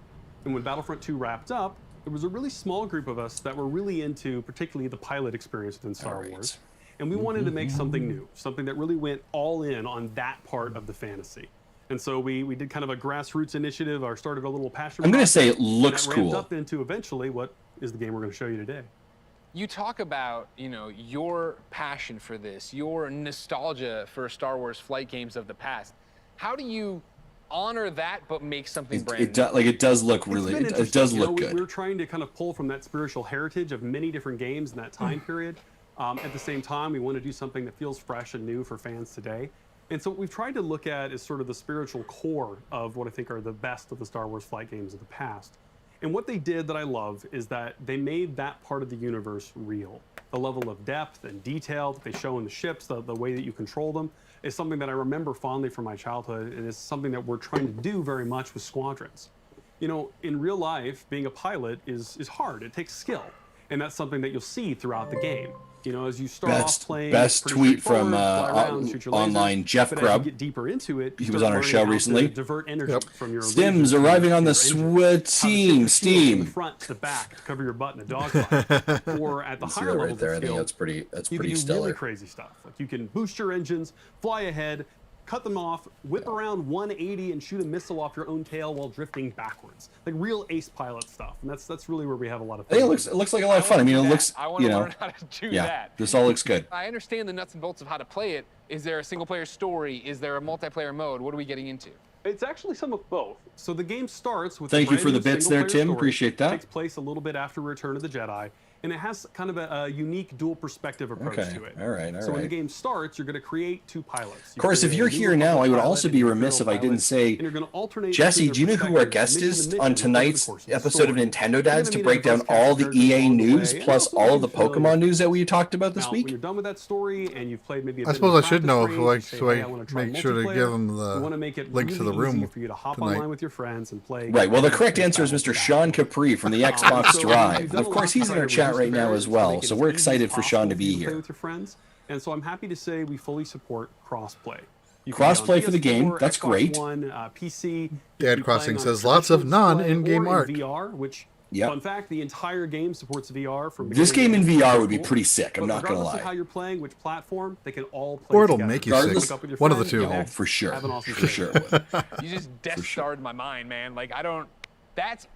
And when Battlefront 2 wrapped up, there was a really small group of us that were really into particularly the pilot experience within Star Wars. And we wanted to make something new, something that really went all in on that part of the fantasy. And so we did kind of a grassroots initiative, or started a little passion
I'm gonna
project,
say it
and
looks
that ramped
cool.
up into eventually what is the game we're going to show you today.
You talk about, you know, your passion for this, your nostalgia for Star Wars flight games of the past. How do you honor that but make something brand new?
It does look really.
It's been
It does
interesting. You know,
look good.
We're trying to kind of pull from that spiritual heritage of many different games in that time period. At the same time, we want to do something that feels fresh and new for fans today. And so what we've tried to look at is sort of the spiritual core of what I think are the best of the Star Wars flight games of the past. And what they did that I love is that they made that part of the universe real. The level of depth and detail that they show in the ships, the way that you control them, is something that I remember fondly from my childhood, and is something that we're trying to do very much with Squadrons. You know, in real life, being a pilot is hard. It takes skill, and that's something that you'll see throughout the game. You know, as you start off playing,
Best
pretty
tweet from
straightforward, fly around, shoot your lasers,
online Jeff
but as you
Grubb.
get deeper into it, you
He was
start
on our
learning
show
how to
recently.
divert energy from your
Stims
lasers
arriving on
to
the
your engine.
Sweat Team.
From the
Steam.
front to the back to cover your butt in a dogfight, or at the
See
higher
that
levels
right there. I
of
think
skill,
that's pretty. That's
you
pretty
can do
stellar.
really crazy stuff. Like you can boost your engines, fly ahead, cut them off, whip around 180, and shoot a missile off your own tail while drifting backwards. Like real ace pilot stuff. And that's really where we have a lot of
I
fun.
think it looks like a lot of fun. I mean, it looks.
I want
You
to
know.
learn how to do
Yeah.
that.
This all looks good.
I understand the nuts and bolts of how to play it. Is there a single player story? Is there a multiplayer mode? What are we getting into?
It's actually some of both. So the game starts with
Thank
a
you for
brand
the
new
bits there,
single-player
Tim.
story.
Appreciate that.
It takes place a little bit after Return of the Jedi, and it has kind of a unique dual perspective approach
Okay.
to it.
All right.
So when the game starts, you're going to create two pilots.
Of course, if you're here now, I would also be remiss if I didn't say, Jesse, do you know who our guest is on tonight's episode of Nintendo Dads to break down all the EA news plus all of the Pokemon news that we talked about this
When
week?
you're done with that story and you've played maybe a
I
bit
suppose
of
I should
the
know
practice
so I
range, you say, hey, I wanna try
make sure to
multiplayer.
give them
We
the
wanna make it
link to the
really
room
easy for you to hop
tonight.
online with your friends and play.
Right. Well, the correct answer is Mr. Sean Capri from the Xbox Drive. And of course, he's in our chat right now as well. So we're excited for Sean to be
Play
here.
with your friends, and so I'm happy to say we fully support crossplay. You can
Crossplay
play on
for the game,
PS4,
that's
Xbox
great.
One, PC.
Dad Crossing says lots of non-in-game art.
VR, which,
Yep.
fun fact, the entire game supports VR. From
This
beginning
game in
to end.
VR would be
Cool.
pretty sick. I'm
But
not gonna
regardless of
lie.
how you're playing, which platform, they can all play
Or it'll
together.
make you sick.
Link up with your
One of the
friends,
two.
connect,
Oh, for sure.
have an awesome
For
time.
sure.
You just Death Starred my mind, man. Like, I don't. That's.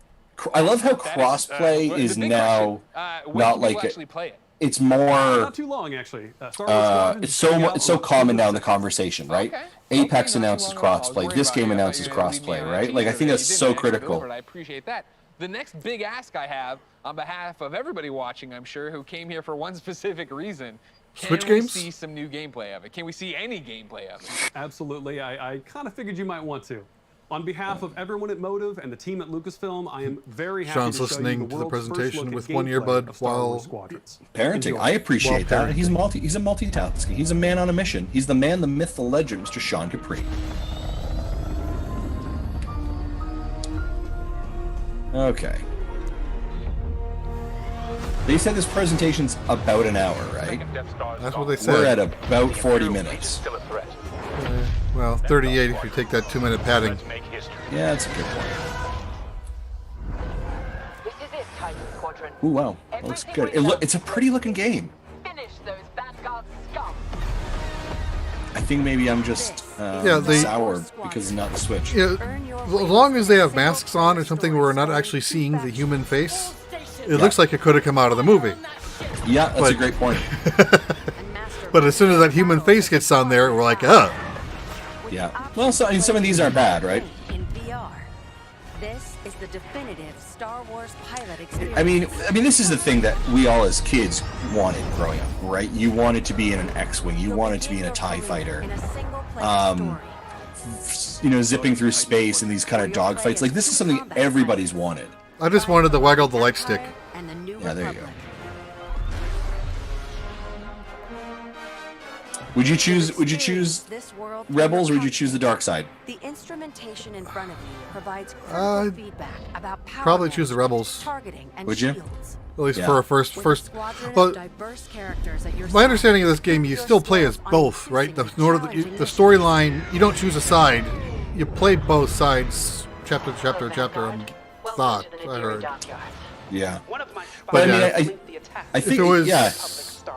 I love how
that
crossplay
the
is
big
now
question, when
not
do
like
people actually play it?
it's more
Not too long, actually. Star Wars Squadron
it's
is
so
coming out
it's so
on
common now in the
October 2nd.
conversation, right? Apex announces crossplay. This game announces crossplay, right? Like I think that's so critical.
I appreciate that. The next big ask I have on behalf of everybody watching, I'm sure, who came here for one specific reason. Can
Switch
we
games?
see some new gameplay of it? Can we see any gameplay of it?
Absolutely. I kind of figured you might want to. On behalf of everyone at Motive and the team at Lucasfilm, I am very happy
Sean's
to show
listening
you the
to the
world's first
presentation
look at
with one
gameplay
earbud
of Star Wars
while
Squadrons.
Parenting.
Enjoy.
I appreciate
Well,
that. He's a multitasker. He's a man on a mission. He's the man, the myth, the legend, Mr. Sean Capri. Okay. They said this presentation's about an hour, right?
That's what they said.
We're at about 40 minutes.
Well, 38 if you take that 2-minute padding.
Yeah, that's a good point.
This is it, Titan Squadron.
Ooh, wow. That looks good. It's a pretty looking game.
Finish those Vanguard scum.
I think maybe I'm just sour because it's not the Switch.
Yeah, as long as they have masks on or something where we're not actually seeing the human face, it looks like it could have come out of the movie.
Yeah, that's a great point.
But as soon as that human face gets on there, we're like, ugh.
Yeah. Well, so, I mean, some of these aren't bad, right?
In VR. This is the definitive Star Wars pilot experience.
I mean, this is the thing that we all as kids wanted growing up, right? You wanted to be in an X-wing, you wanted to be in a TIE fighter, zipping through space in these kind of dogfights. Like, this is something everybody's wanted.
I just wanted to waggle the light stick.
Yeah, there you go. Would you choose Rebels or would you choose the dark side?
The instrumentation in front of you provides critical feedback about power
Probably choose the Rebels.
targeting and
Would you?
shields.
At least
Yeah.
for a first.
Squadron
Well,
of diverse characters at your
my
side.
understanding of this game, you still play as both, right? The storyline, you don't choose a side. You play both sides, chapter to chapter to chapter. I thought I heard.
Yeah.
But
I mean,
yeah,
I think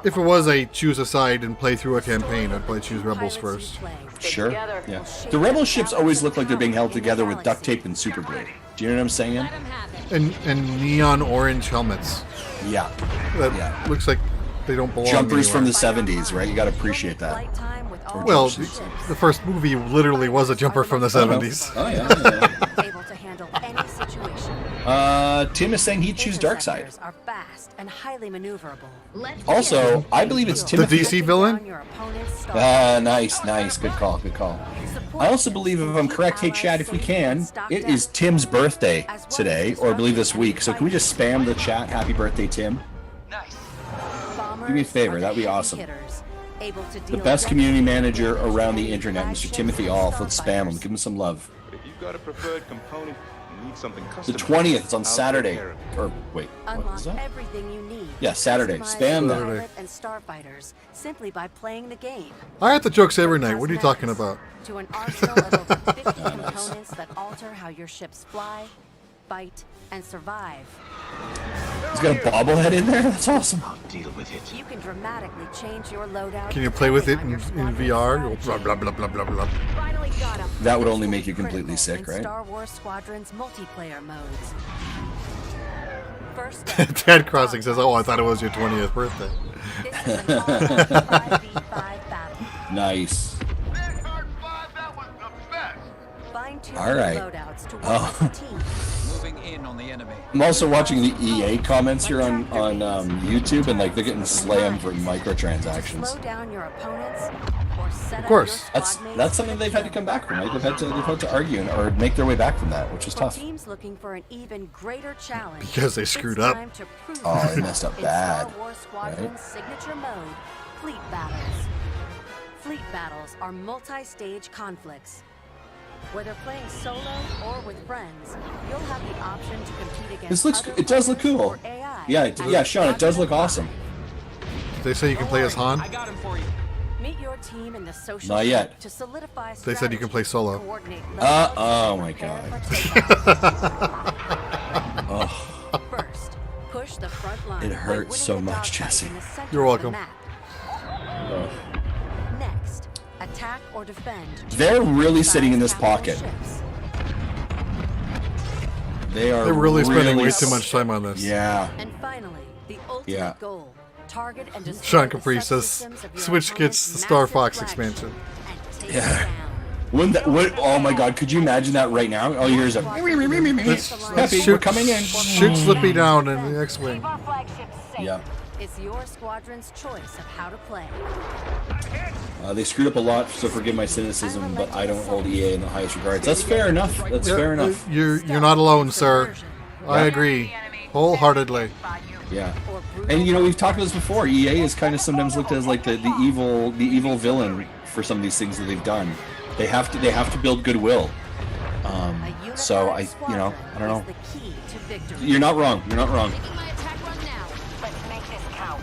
if it was a choose a side and play through a campaign, I'd probably choose Rebels first.
Sure. Yeah. The Rebel ships always look like they're being held together with duct tape and super glue. Do you know what I'm saying?
And neon orange helmets.
Yeah.
That looks like they don't belong
Jumpers from the
anywhere.
70s, right? You got to appreciate that. Or
Well,
jumpsuits.
the first movie literally was a jumper from the 70s.
Oh, yeah.
Able to handle any situation.
Tim is saying he'd choose Darkseid.
Are fast and highly maneuverable.
Also, I believe it's
The
Timothy.
DC villain?
Nice. Good call. I also believe, if I'm correct, hey Chad, if we can, it is Tim's birthday today, or I believe this week. So can we just spam the chat, happy birthday, Tim? Do me a favor, that'd be awesome. The best community manager around the internet, Mr. Timothy Alf. Let's spam him, give him some love.
But if you've got a preferred component, you need something custom.
The 20th, it's on Saturday. Or, wait, what is
Unlock
that?
everything you need.
Yeah, Saturday.
Customize
Spam
your
that.
pilot and starfighters simply by playing the game.
I have the jokes every night. What are you talking about?
To an arsenal of over 50 components that alter how your ships fly, fight, and survive.
He's got a bobblehead in there? That's awesome.
Deal with it.
You can dramatically change your loadout.
Can you play with it in VR? You'll blah, blah, blah, blah, blah, blah.
Finally got 'em.
That would only make you completely sick,
In
right?
Star Wars Squadron's multiplayer modes. First
Ted Crossing says, "Oh, I thought it was your 20th birthday."
Nice.
Fine-tune
All right.
loadouts to work
Oh.
as a team.
Moving in on the enemy.
I'm also watching the EA comments here on YouTube, and like they're getting slammed for microtransactions.
Slow down your opponents or set
Of
up
course,
your
that's
squad
that's something they've had to come back from. Right? They've had to argue or make their way back from that, which is
For
tough.
teams looking for an even greater challenge.
Because they
it's
screwed up.
time to prove
Oh, they
it.
messed up
In
bad,
Star Wars Squadron's
right?
signature mode, Fleet Battles. Fleet battles are multi-stage conflicts. Whether playing solo or with friends, you'll have the option to compete against
It does look cool. Yeah, Sean, it does look awesome.
They say you can play as Han.
Meet your team in the social
Not yet.
group to solidify
They said you can play solo.
coordinate
Oh my god. Oh,
First, push the front line.
it
by
hurts
winning
so
the
much,
dogfight
Jesse.
in the center
You're
of the
welcome.
map.
Ugh.
Next, attack or defend.
They're really sitting in this pocket. They are.
They're really spending way too much time on this.
Yeah.
And finally, the ultimate
Yeah.
goal. Target and destroy
Sean
the
Capri says
subsystems of your
Switch gets the
opponent's
Star
massive
Fox
flagship
expansion.
and take
Yeah.
it down.
Wouldn't that? Oh my God! Could you imagine that right now? All you hear is a. Peppy, we're coming in.
Shoot Slippy down in the X-wing.
Yeah.
It's your squadron's choice of how to play.
They screwed up a lot, so forgive my cynicism, but I don't hold EA in the highest regards. That's fair enough. That's
Yeah,
fair enough.
You're not alone, sir. I agree wholeheartely.
Yeah. And you know, we've talked about this before. EA is kind of sometimes looked at as like the evil villain for some of these things that they've done. They have to build goodwill. So I don't know. You're not wrong. You're not wrong.
Let's make this count.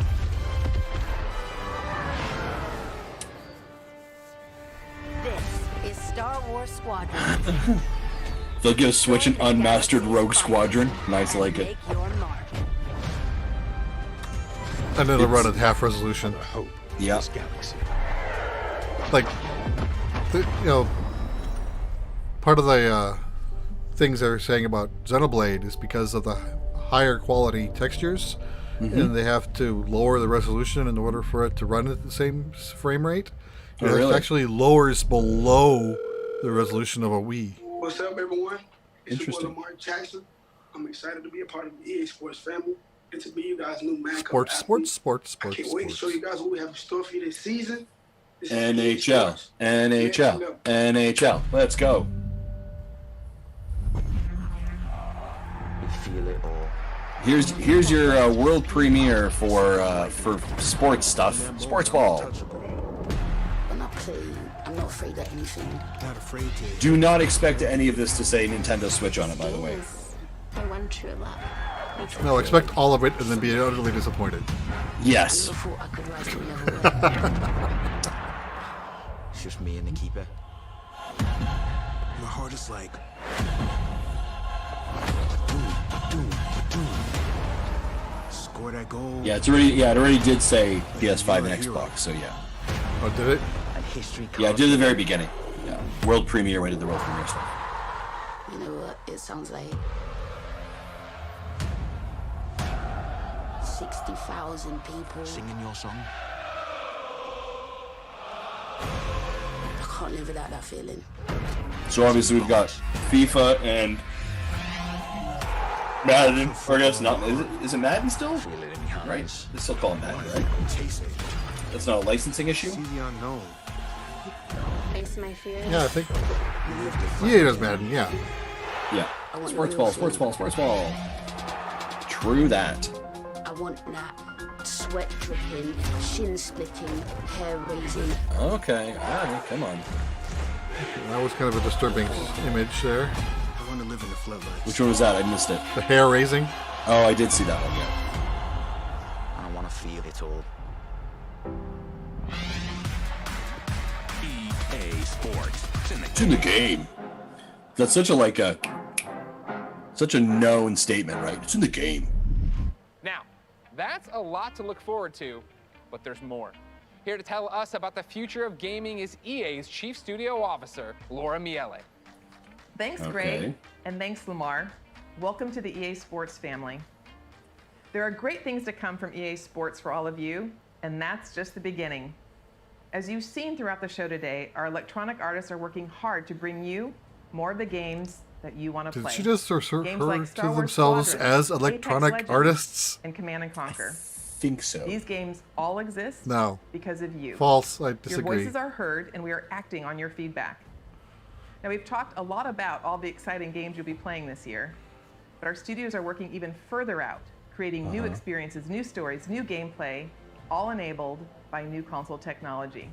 This is Star Wars Squadron.
They'll give Switch an unmastered Rogue Squadron. Nice, like it.
Make your mark.
And it'll run at half resolution.
Yeah.
Like, you know, part of the things they're saying about Xenoblade is because of the higher quality textures, and they have to lower the resolution in order for it to run at the same frame rate.
Oh,
It
really?
actually lowers below the resolution of a Wii.
What's up, everyone? It's your boy
Interesting.
Lamar Jackson. I'm excited to be a part of the EA Sports family and to be you guys' new man.
Sports.
I can't wait to show you guys what we have in store for you this season. This is EA
NHL.
Sports.
NHL. NHL. Let's go.
Feel it all.
Here's your world premiere for sports stuff. Sports ball.
When I play, I'm not afraid of anything. Not afraid to.
Do not expect any of this to say Nintendo Switch on it, by the way.
I went through a lot.
No, expect all of it and then be utterly disappointed.
Yes.
I thought I could rise to another way.
It's just me and the keeper.
My heart is like. Score that goal.
Yeah, it already did say PS5 and Xbox, so yeah.
Oh, did it?
Yeah, it did at the very beginning. Yeah. World premiere, when did the world premiere stuff.
You know what? It sounds like 60,000 people
Singing your song.
I can't live without that feeling.
So obviously we've got FIFA and Madden, or I guess not. Is it Madden still? Right? They still call it Madden, right? That's not a licensing issue?
Face my fears.
Yeah, I think. Yeah, it does Madden. Yeah.
Yeah. Sports ball. True that.
I want that sweat dripping, shin splitting, hair raising.
Okay, alright, come on.
That was kind of a disturbing image there.
I want to live in the floodlights.
Which one was that? I missed it.
The hair raising.
Oh, I did see that one, yeah.
I want to feel it all.
EA Sports.
It's in the game. That's such a known statement, right? It's in the game.
Now, that's a lot to look forward to, but there's more. Here to tell us about the future of gaming is EA's Chief Studio Officer, Laura Miele.
Thanks,
Okay.
Greg, and thanks, Lamar. Welcome to the EA Sports family. There are great things to come from EA Sports for all of you, and that's just the beginning. As you've seen throughout the show today, our electronic artists are working hard to bring you more of the games that you want to
Did
play.
she just refer
Games like
to
Star Wars
themselves
Squadron,
as
Apex
electronic
Legends,
artists?
and Command and Conquer?
Think so.
These games all exist
No.
because of you.
False. I
Your
disagree.
voices are heard, and we are acting on your feedback. Now, we've talked a lot about all the exciting games you'll be playing this year, but our studios are working even further out, creating new experiences, new stories, new gameplay, all enabled by new console technology.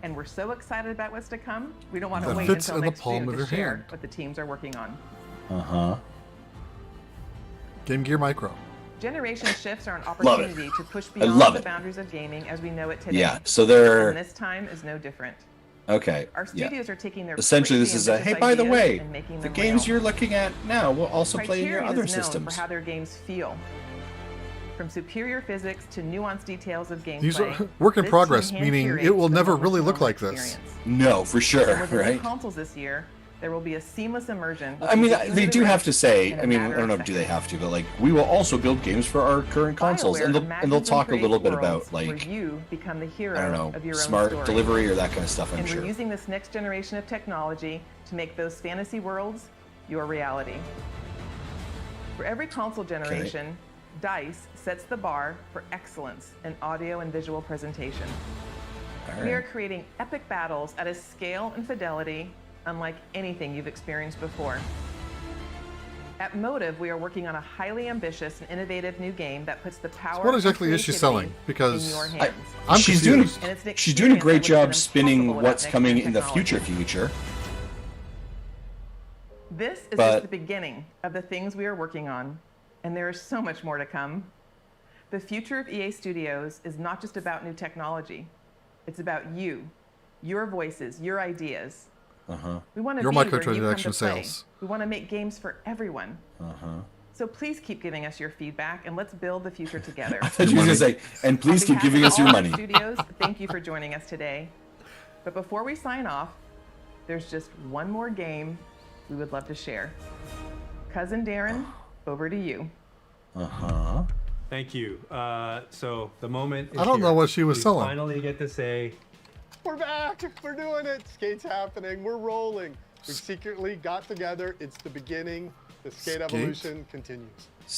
And we're so excited about what's to come, we don't want to
That
wait
fits
until
in the
next
palm
June
of
to
your
share
hand.
what the teams are working on.
Game Gear Micro.
Generation shifts are an
Love it.
opportunity to push
I
beyond
love
the
it.
boundaries of gaming as we know it today.
Yeah, so they're-
And this time is no different.
Okay.
Our
Yeah.
studios are taking their
Essentially, this
crazy
is a, hey,
ambitious
by the
ideas
way,
and making
the
them
games
real.
you're looking at now will also play in your
Criterion
other
is known
systems.
for how their games feel. From superior physics to nuanced details of gameplay.
These are work in
this
progress,
team
meaning
hand-curates
it will
the
never
most
really look
fun
like this.
experience.
No, for sure,
And with the new
right?
consoles this year, there will be a seamless immersion. which
I mean,
will get
they
into
do
the
have to
race
say,
in a
I mean, I
matter
don't know,
of
do they
seconds.
have to, but like, we will also build games for our current consoles, and they'll
imagines
talk a little
creates
bit about,
worlds where
like,
you become the hero
I don't know,
of your own
smart
story.
delivery or that kind of stuff, I'm
And
sure.
we're using this next generation of technology to make those fantasy worlds your reality. For every console generation, DICE sets the bar for excellence in audio and visual presentation.
All
We are
right.
creating epic battles at a scale and fidelity unlike anything you've experienced before. At Motive, we are working on a highly ambitious and innovative new game that puts the power
So what
and
exactly is she selling?
creativity
Because
in your
I-
hands.
I'm
she's
confused.
And it's an
she's doing a great
experience that would've
job
been
spinning
impossible without
what's coming
next-gen
in the
technology.
future.
This is
But-
just the beginning of the things we are working on, and there is so much more to come. The future of EA Studios is not just about new technology. It's about you, your voices, your ideas. We want to
Your
be where you come
microtransaction
to play.
sales.
We want to make games for everyone. So please keep giving us your feedback, and let's build the future together.
I thought you were going to say, and please keep giving us your
On
money.
behalf of all our studios, thank you for joining us today. But before we sign off, there's just one more game we would love to share. Cousin Darren, over to you.
Thank you. So the moment is
I don't know
here.
what she was
We
selling.
Finally get to say,
We're back. We're doing it. Skate's happening. We're rolling. We secretly got together. It's the beginning. The skate evolution continues.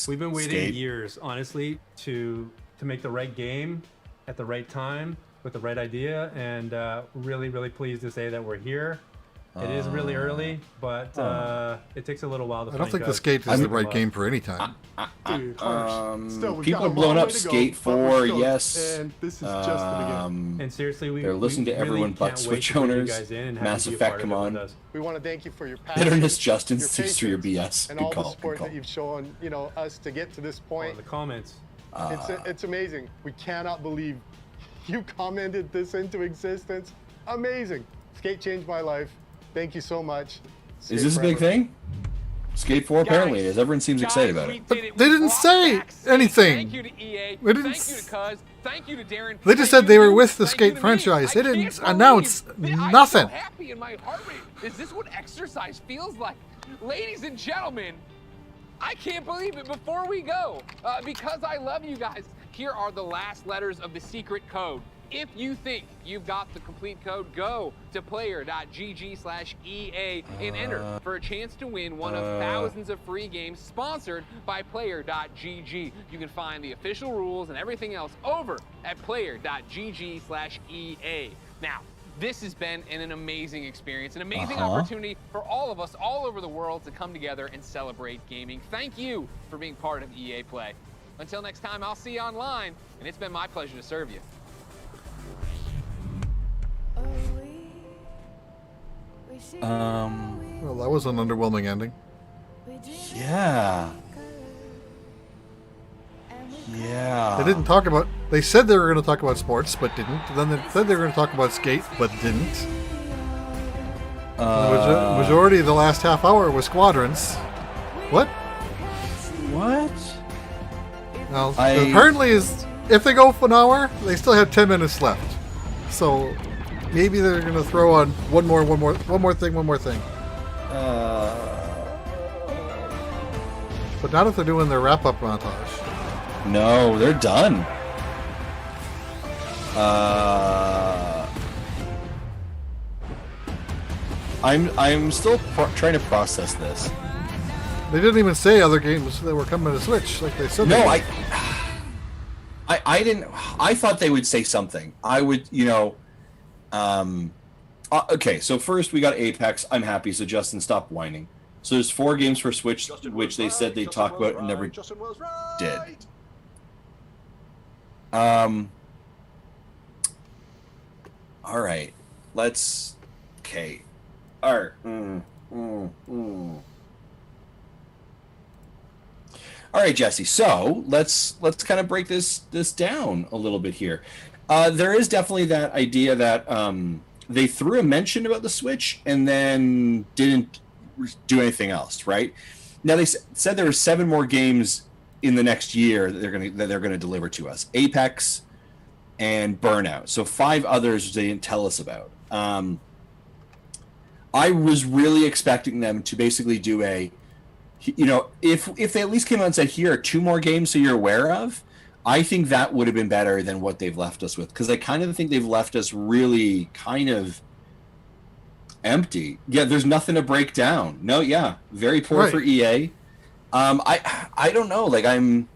we've been waiting
Skate.
years, honestly, to make the right game at the right time with the right idea, and really, really pleased to say that we're here. It is really early, but it takes a little while to
I don't
find
think the
out.
Skate is the right game for any time.
Dude, harsh. Still, we've
People
got
are
a
blowing
long
up
way to go,
Skate
but we're
4,
stoked.
yes.
And this is just the beginning.
And seriously,
They're listening to
really
everyone but
can't wait
Switch
to bring you
owners.
guys in and have
Mass
you be a
Effect,
part of
come
it
on.
with us.
We want to thank you for your passion,
Bitterness, Justin,
your
sticks to your
patience,
BS.
and
Good
all
call,
the
good
support
call.
that you've shown, us to get to this point.
The comments.
It's amazing. We cannot believe you commented this into existence. Amazing. Skate changed my life. Thank you so much. Skate
Is this a big
forever.
thing? Skate 4 apparently is. Everyone seems excited about it.
But they didn't say anything.
Thank you to EA.
They didn't
Thank you to Cuz. Thank you to Darren.
They just said they were with the Skate franchise. They didn't announce nothing.
I'm so happy in my heart rate. Is this what exercise feels like? Ladies and gentlemen, I can't believe it. Before we go, because I love you guys, here are the last letters of the secret code. If you think you've got the complete code, go to player.gg/EA and enter for a chance to win one of thousands of free games sponsored by player.gg. You can find the official rules and everything else over at player.gg/EA. Now, this has been an amazing experience, an amazing opportunity for all of us all over the world to come together and celebrate gaming. Thank you for being part of EA Play. Until next time, I'll see you online, and it's been my pleasure to serve you.
Well, that was an underwhelming ending.
Yeah. Yeah.
They didn't talk about. They said they were going to talk about sports, but didn't. Then they said they were going to talk about Skate, but didn't. The majority of the last half hour was Squadrons. What?
What?
Now, apparently, if they go for an hour, they still have 10 minutes left. So maybe they're going to throw on one more thing. But not if they're doing their wrap-up montage.
No, they're done. I'm still trying to process this.
They didn't even say other games that were coming to Switch like they said.
No,
they would.
I didn't. I thought they would say something. I would, okay, so first we got Apex. I'm happy. So Justin, stop whining. So there's 4 games for Switch, which they said they'd talk about and never did. All right. Let's. Okay. All right. All right, Jesse. So let's kind of break this down a little bit here. There is definitely that idea that they threw a mention about the Switch and then didn't do anything else, right? Now they said there were 7 more games in the next year that they're gonna deliver to us. Apex and Burnout. So 5 others they didn't tell us about. I was really expecting them to basically do if they at least came out and said, here are 2 more games so you're aware of, I think that would have been better than what they've left us with. Because I kind of think they've left us really kind of empty. Yeah, there's nothing to break down. No, yeah, very poor for EA. I don't know. Like I'm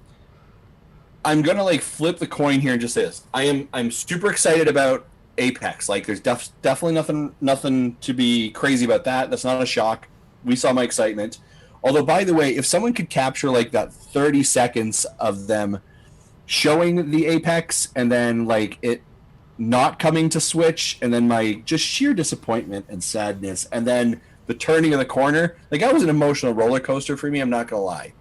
gonna flip the coin here and just say this. I'm super excited about Apex. Like there's definitely nothing to be crazy about that. That's not a shock. We saw my excitement. Although, by the way, if someone could capture that 30 seconds of them showing the Apex and then it not coming to Switch and then my just sheer disappointment and sadness and then the turning of the corner, that was an emotional roller coaster for me. I'm not gonna lie.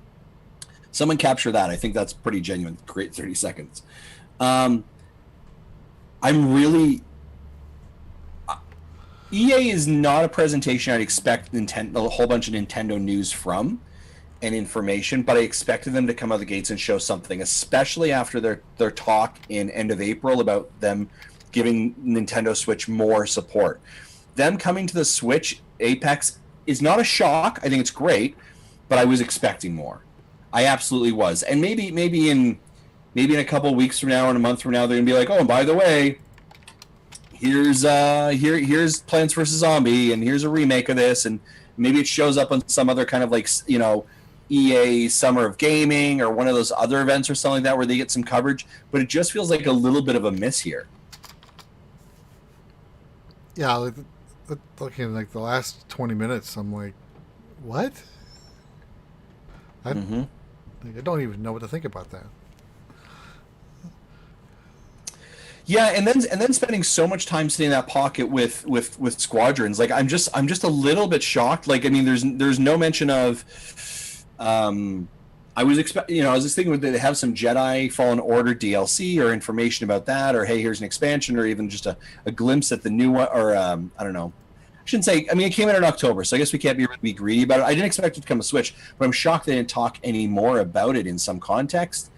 Someone capture that. I think that's pretty genuine. Great 30 seconds. EA is not a presentation I'd expect a whole bunch of Nintendo news from and information, but I expected them to come out of the gates and show something, especially after their talk in end of April about them giving Nintendo Switch more support. Them coming to the Switch Apex is not a shock. I think it's great, but I was expecting more. I absolutely was. And maybe in a couple of weeks from now and a month from now, they're gonna be like, oh, and by the way, here's Plants vs. Zombie, and here's a remake of this, and maybe it shows up on some other kind of like, you know, EA Summer of Gaming or one of those other events or something like that where they get some coverage. But it just feels like a little bit of a miss here.
Yeah, looking like the last 20 minutes, I'm like, what? I don't even know what to think about that.
Yeah, and then spending so much time sitting in that pocket with squadrons, like I'm just a little bit shocked. Like, I mean, there's no mention of. I was just thinking they have some Jedi Fallen Order DLC or information about that, or hey, here's an expansion, or even just a glimpse at the new one, or I don't know. I shouldn't say. I mean, it came out in October, so I guess we can't be greedy about it. I didn't expect it to come to Switch, but I'm shocked they didn't talk any more about it in some context.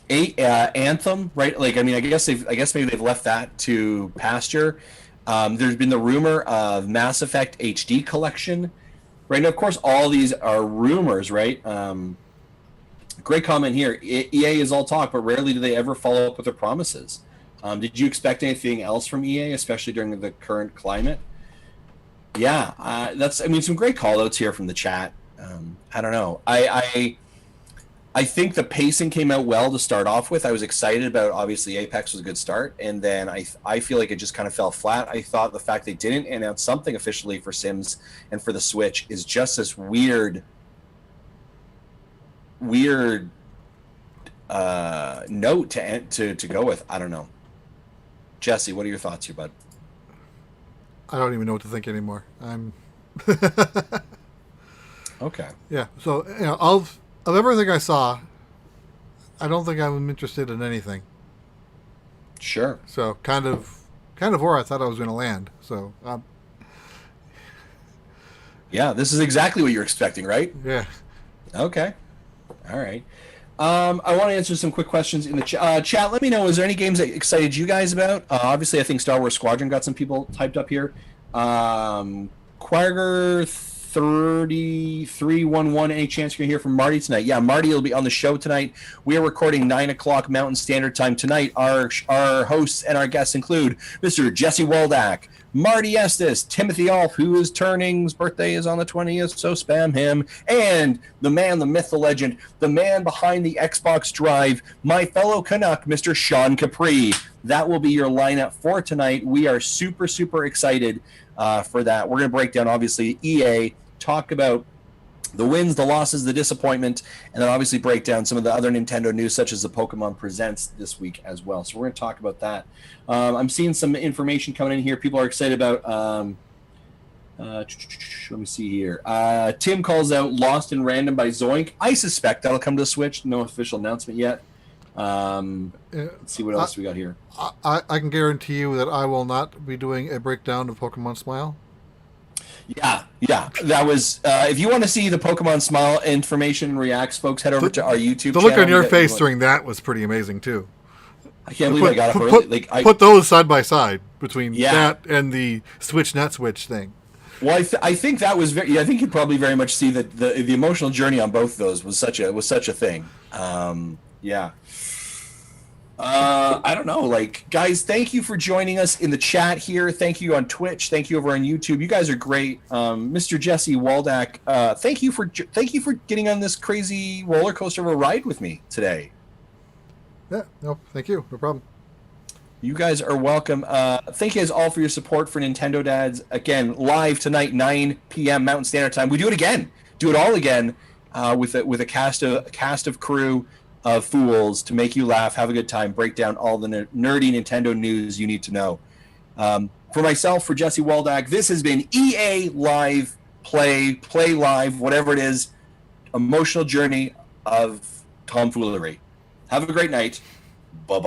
Anthem, right? Like, I mean, I guess maybe they've left that to pasture. There's been the rumor of Mass Effect HD collection, right? Now, of course, all these are rumors, right? Great comment here. EA is all talk, but rarely do they ever follow up with their promises. Did you expect anything else from EA, especially during the current climate? Yeah, that's. I mean, some great call-outs here from the chat. I don't know. I think the pacing came out well to start off with. I was excited about, obviously, Apex was a good start, and then I feel like it just kind of fell flat. I thought the fact they didn't announce something officially for Sims and for the Switch is just this weird note to go with. I don't know. Jesse, what are your thoughts here, bud?
I don't even know what to think anymore. I'm
okay.
Yeah. So, you know, of everything I saw, I don't think I'm interested in anything.
Sure.
So kind of where I thought I was going to land. So.
Yeah, this is exactly what you're expecting, right?
Yeah.
Okay. All right. I want to answer some quick questions in the chat. Let me know, is there any games that excited you guys about? Obviously, I think Star Wars Squadron got some people typed up here. Quagger 3311, any chance you're going to hear from Marty tonight? Yeah, Marty will be on the show tonight. We are recording 9 o'clock Mountain Standard Time tonight. Our hosts and our guests include Mr. Jesse Waldak, Marty Estes, Timothy Alf, whose birthday is on the 20th, so spam him, and the man, the myth, the legend, the man behind the Xbox Drive, my fellow Canuck, Mr. Sean Capri. That will be your lineup for tonight. We are super, super excited for that. We're going to break down, obviously, EA, talk about the wins, the losses, the disappointment, and then obviously break down some of the other Nintendo news, such as the Pokemon Presents this week as well. So we're going to talk about that. I'm seeing some information coming in here. People are excited about, let me see here. Tim calls out Lost in Random by Zoink. I suspect that'll come to the Switch. No official announcement yet. Let's see what else we got here.
I can guarantee you that I will not be doing a breakdown of Pokemon Smile.
Yeah. That was. If you want to see the Pokemon Smile information and reacts, folks, head over to our YouTube channel.
The look on your face during that was pretty amazing too.
I can't believe I got it early.
Put those side by side between that and the Switch not Switch thing.
Well, I think that was very. I think you probably very much see that the emotional journey on both of those was such a thing. Yeah. I don't know, like, guys, thank you for joining us in the chat here. Thank you on Twitch. Thank you over on YouTube. You guys are great. Mr. Jesse Waldak, thank you for getting on this crazy roller coaster of a ride with me today.
Yeah, no, thank you. No problem.
You guys are welcome. Thank you guys all for your support for Nintendo Dads. Again, live tonight, 9 p.m. Mountain Standard Time. We do it again. Do it all again with a cast of crew of fools to make you laugh, have a good time, break down all the nerdy Nintendo news you need to know. For myself, for Jesse Waldak, this has been EA Live, Play Live, whatever it is, emotional journey of tomfoolery. Have a great night. Bye-bye.